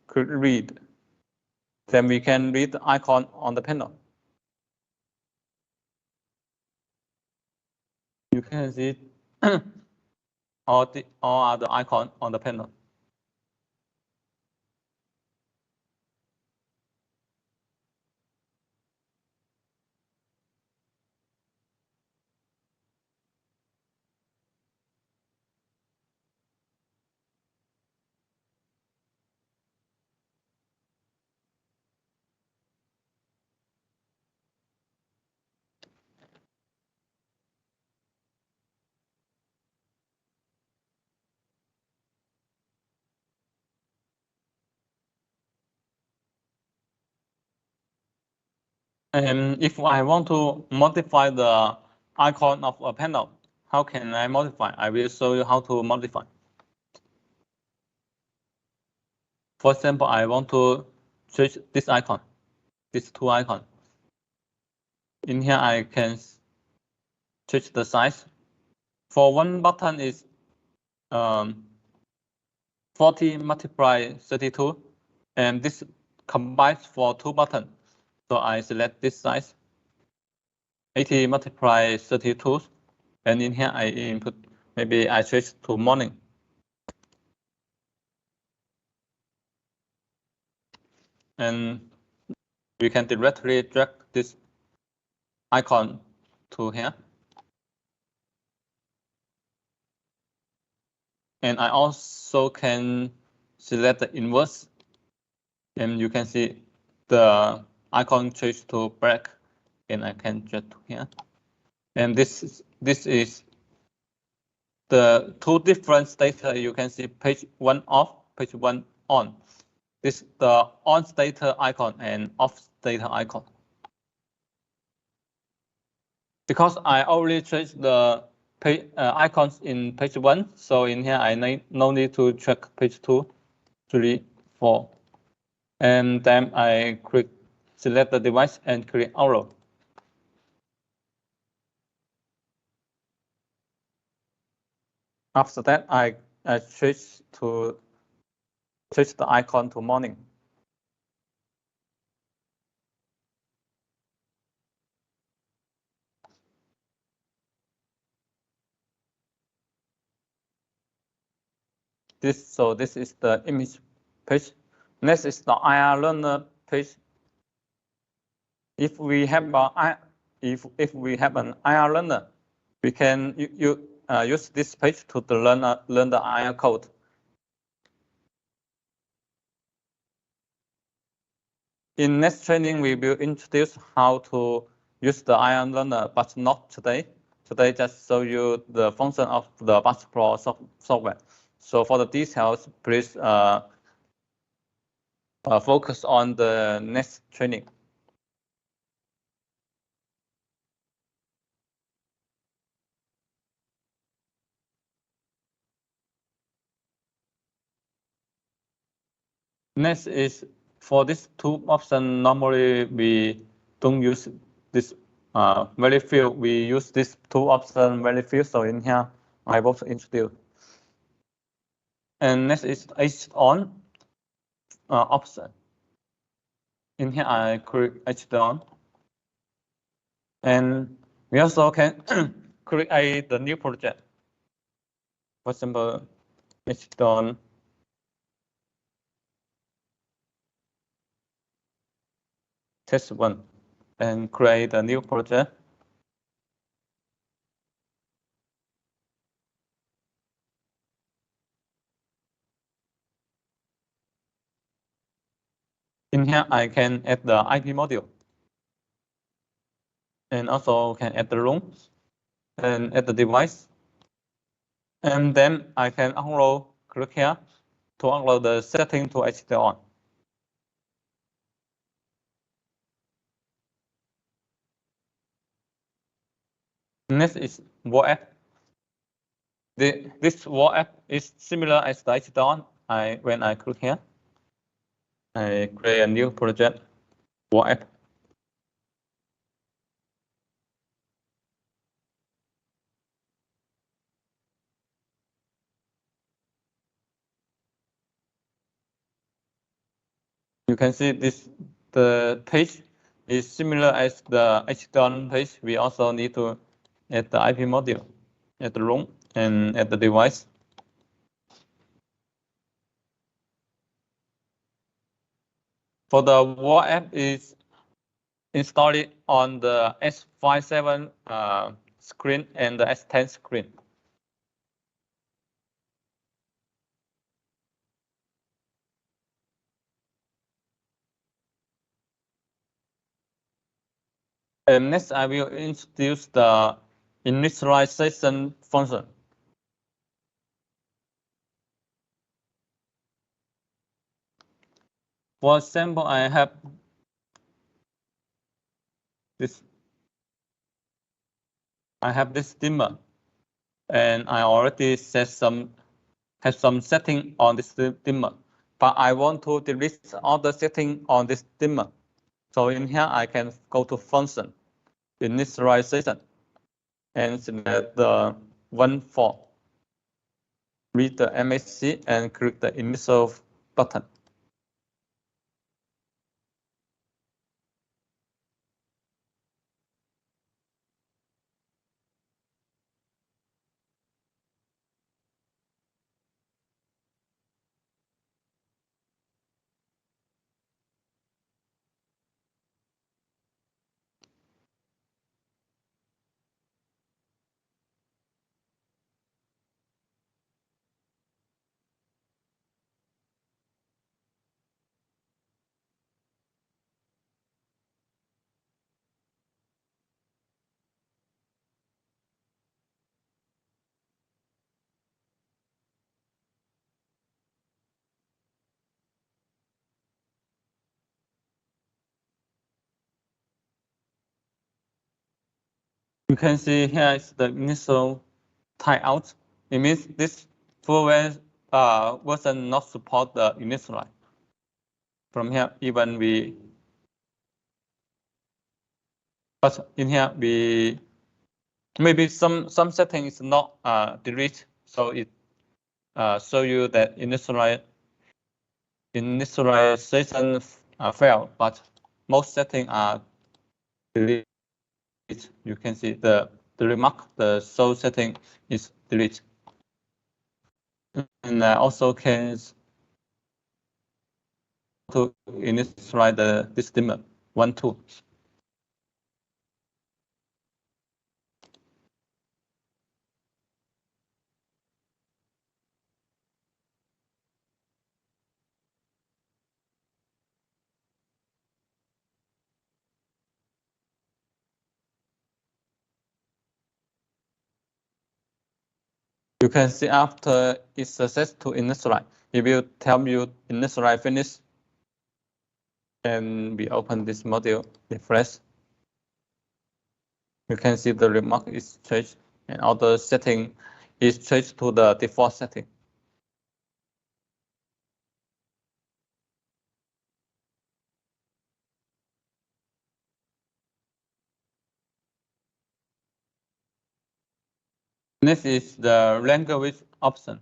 click read. Then we can read the icon on the panel. You can see all other icons on the panel. And if I want to modify the icon of a panel, how can I modify? I will show you how to modify. For example, I want to change this icon, these two icons. In here, I can change the size. For one button is 40 multiply 32, and this combines for two buttons. So I select this size, 80 multiply 32, and in here I input, maybe I switch to morning. And we can directly drag this icon to here. And I also can select the inverse, and you can see the icon change to black, and I can drag to here. And this is the two different states. You can see page 1 off, page 1 on. This is the on state icon and off state icon. Because I already changed the icons in page 1, so in here I no need to check page 2, 3, 4. And then I click select the device and click arrow. After that, I change the icon to morning. So this is the image page. Next is the IR learner page. If we have if we have an IR learner, we can use this page to learn the IR code. In next training, we will introduce how to use the IR learner, but not today. Today, just show you the function of the BuzzPro software. So for the details, please focus on the next training. Next is for this two option. Normally we don't use this very few. We use this two option very few. So in here I will introduce. And next is H on option. In here I click H on, and we also can create the new project. For example, H on test one, and create a new project. In here, I can add the IP module, and also can add the rooms, and add the device. And then I can upload, click here to upload the setting to HTTP on. Next is Wall app. This Wall app is similar as the HTTP on. When I click here, I create a new project, Wall app. You can see the page is similar as the HTTP page. We also need to add the IP module, add the room, and add the device. For the Wall app is installed on the S57 screen and the S10 screen. And next, I will introduce the initialization function. For example, I have this. I have this dimmer, and I already have some setting on this dimmer, but I want to delete all the setting on this dimmer. So in here, I can go to function, initialization, and select the one for read the MSC and click the initial button. You can see here is the initial timeout. It means this firmware version not support the initialize. From here, even but in here maybe some setting is not delete, so it show you that initialization failed, but most settings are deleted. You can see the remark, the show setting is deleted. And I also can to initialize this dimmer 1, 2. You can see after it's success to initialize, it will tell you initialize finish. And we open this module, refresh. You can see the remark is changed and all the setting is changed to the default setting. Next is the language option.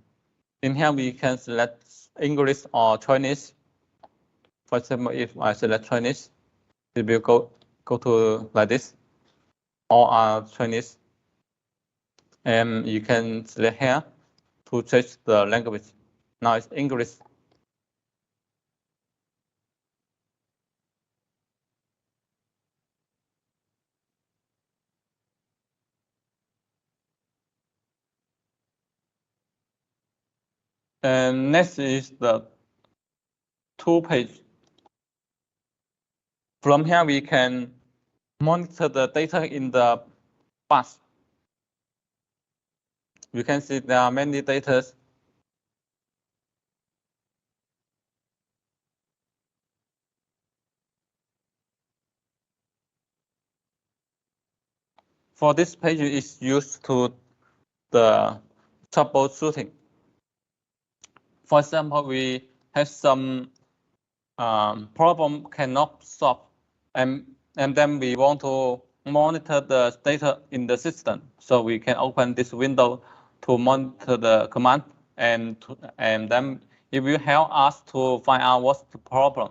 In here, we can select English or Chinese. For example, if I select Chinese, it will go to like this. All are Chinese. And you can select here to change the language. Now it's English. And next is the tool page. From here, we can monitor the data in the bus. You can see there are many data. For this page is used to the troubleshooting. For example, we have some problem cannot solve, and then we want to monitor the data in the system. So we can open this window to monitor the command, and then it will help us to find out what's the problem.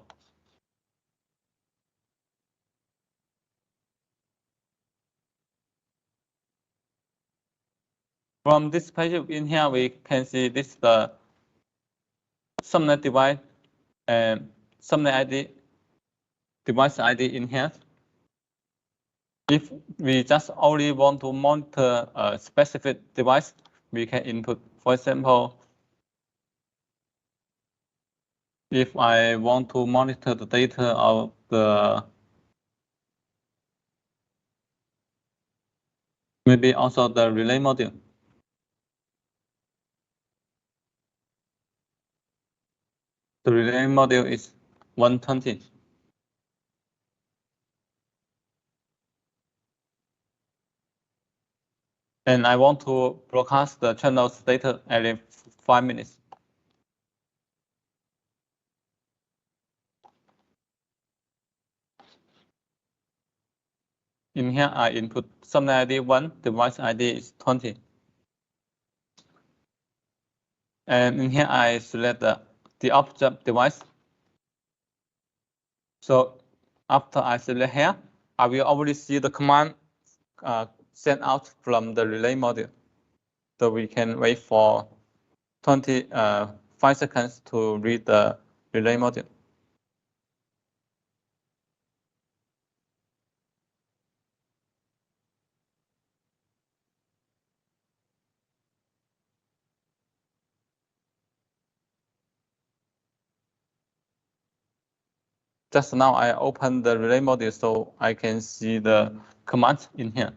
From this page in here, we can see this the subnet device and subnet ID, device ID in here. If we just only want to monitor a specific device, we can input, for example, if I want to monitor the data of the, maybe also the relay module. The relay module is 120. And I want to broadcast the channel's data every 5 minutes. In here, I input subnet ID 1, device ID is 20. And in here, I select the object device. So after I select here, I will already see the command sent out from the relay module. So we can wait for 5 seconds to read the relay module. Just now I opened the relay module so I can see the commands in here.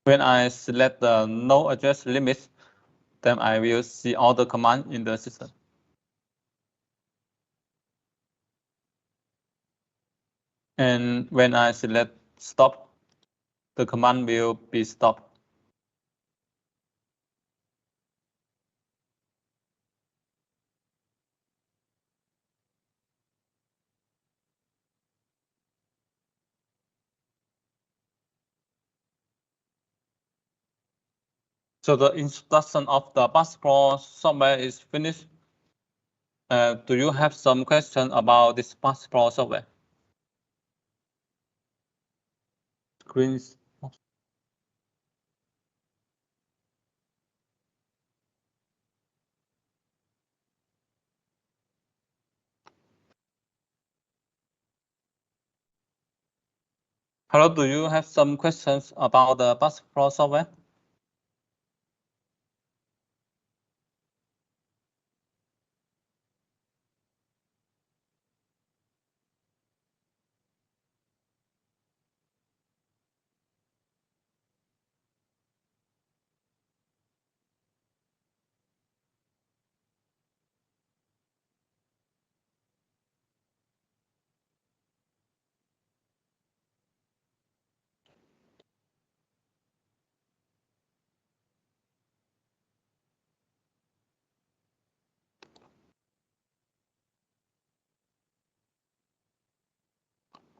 When I select the no address limit, then I will see all the commands in the system. And when I select stop, the command will be stopped. So the instruction of the BusPro software is finished. Do you have some question about this BusPro software? Screens. Hello, do you have some questions about the BusPro software?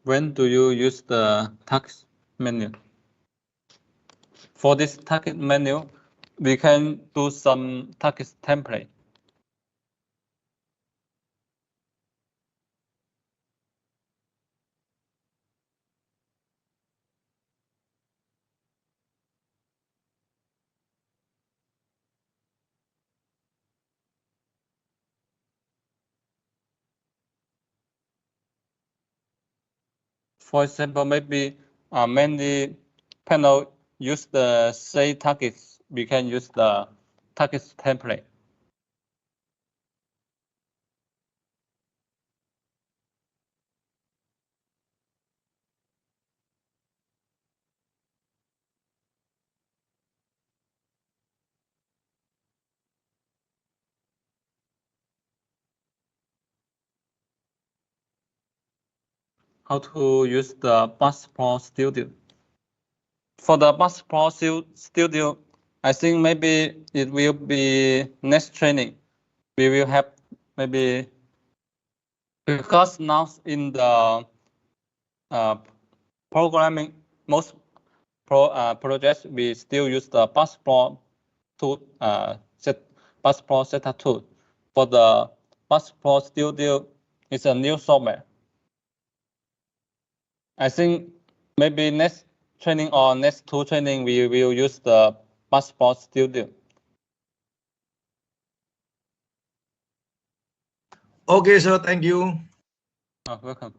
When do you use the task menu? For this task menu, we can do some task template. For example, maybe many panel use the same targets. We can use the targets template. How to use the BuzzPro Studio? For the BuzzPro Studio, I think maybe it will be next training. We will have maybe, because now in the programming, most projects we still use the BuzzPro tool, BuzzPro setup tool. For the BuzzPro Studio, it's a new software. I think maybe next training or next two training, we will use the BuzzPro Studio. Okay, sir. Thank you. Welcome.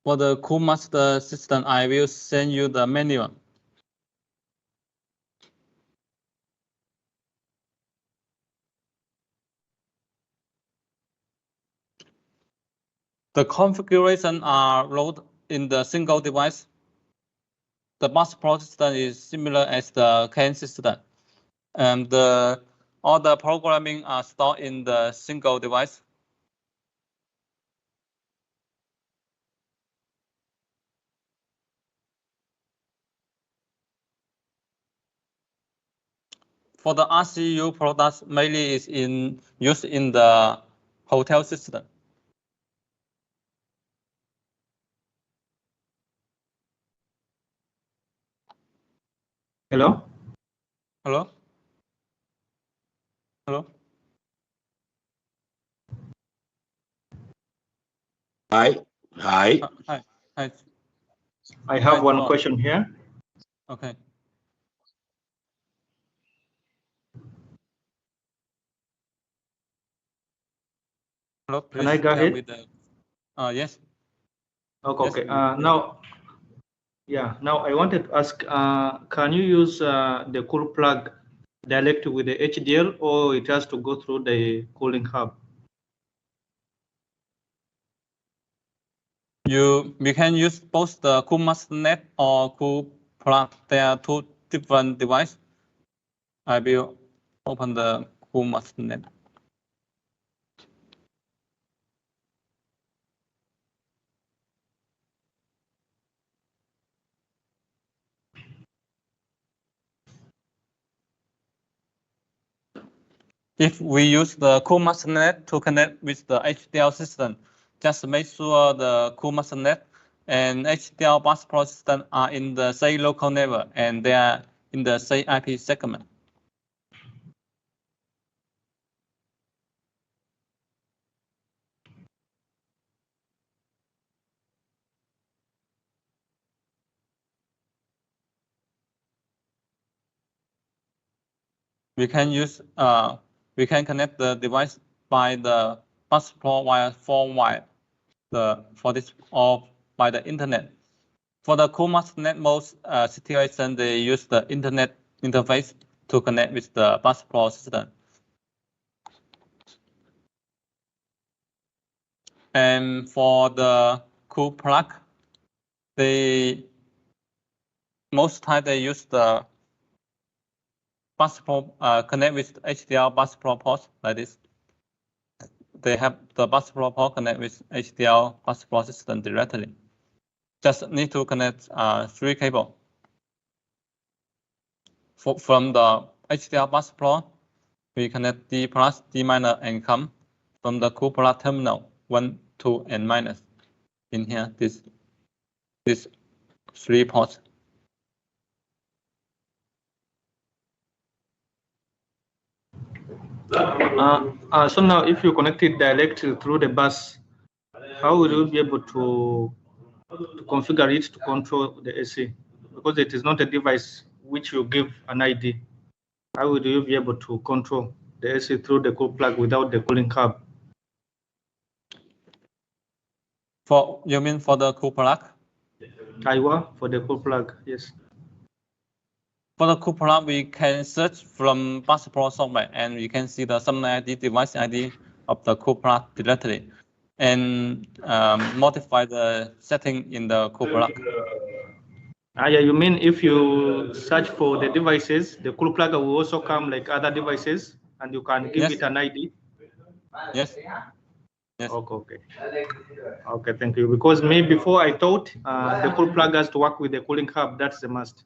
For the CoolMaster system, I will send you the manual. The configuration are loaded in the single device. The BuzzPro system is similar as the CAN system, and all the programming are stored in the single device. For the RCU products, mainly is used in the hotel system. Hello. Hello. Hello. Hi. Hi. Hi. Hi. I have Hi, one John. question here. Okay. Hello. Please Can I go tell ahead? me the. Yes. Okay. Yes, Okay. you Now I wanted to ask, can you use the cool plug direct with the HDL, or it has to go through the cooling hub? We can use both the CoolMaster Net or CoolPlug. They are two different devices. I will open the CoolMaster Net. If we use the CoolMaster Net to connect with the HDL system, just make sure the CoolMaster Net and HDL BuzzPro system are in the same local network and they are in the same IP segment. We can connect the device by the BuzzPro wire 4 wire for this or by the internet. For the CoolMaster Net most situation, they use the internet interface to connect with the BuzzPro system. And for the CoolPlug, most time they use the BuzzPro connect with HDL BuzzPro port like this. They have the BuzzPro port connect with HDL BuzzPro system directly. Just need to connect 3 cable from the HDL BuzzPro we connect D plus, D minus, and come from the cupola terminal 1, 2, and minus. In here, this 3 ports. So now, if you connect it directly through the bus, how will you be able to configure it to control the AC? Because it is not a device which you give an ID. How will you be able to control the AC through the cool plug without the cooling hub? You mean for the cool plug? For the cool plug, yes. For the cool plug, we can search from bus support software, and we can see the subnet ID, device ID of the cool plug directly, and modify the setting in the cool plug. Yeah, you mean if you search for the devices, the cool plug will also come like other devices, and you can give it an ID? Yes. Yes. Okay, thank you. Because maybe before I thought the cool plug has to work with the cooling hub. That's a must.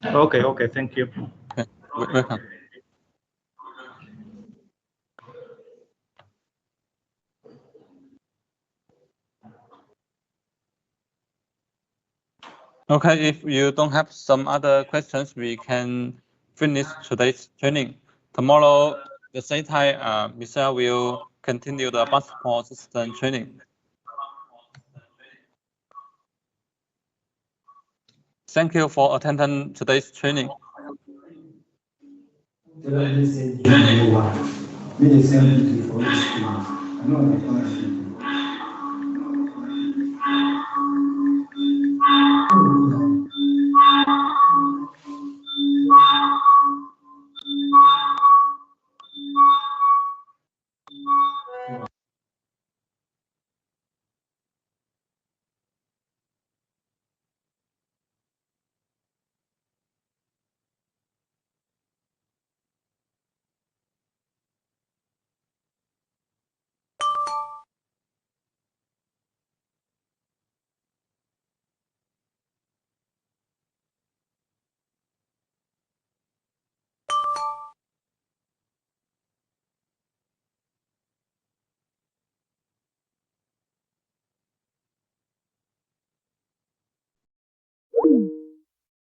Okay, thank you. Okay, welcome. Okay, if you don't have some other questions, we can finish today's training. Tomorrow, the same time, Michelle will continue the bus support system training. Thank you for attending today's training.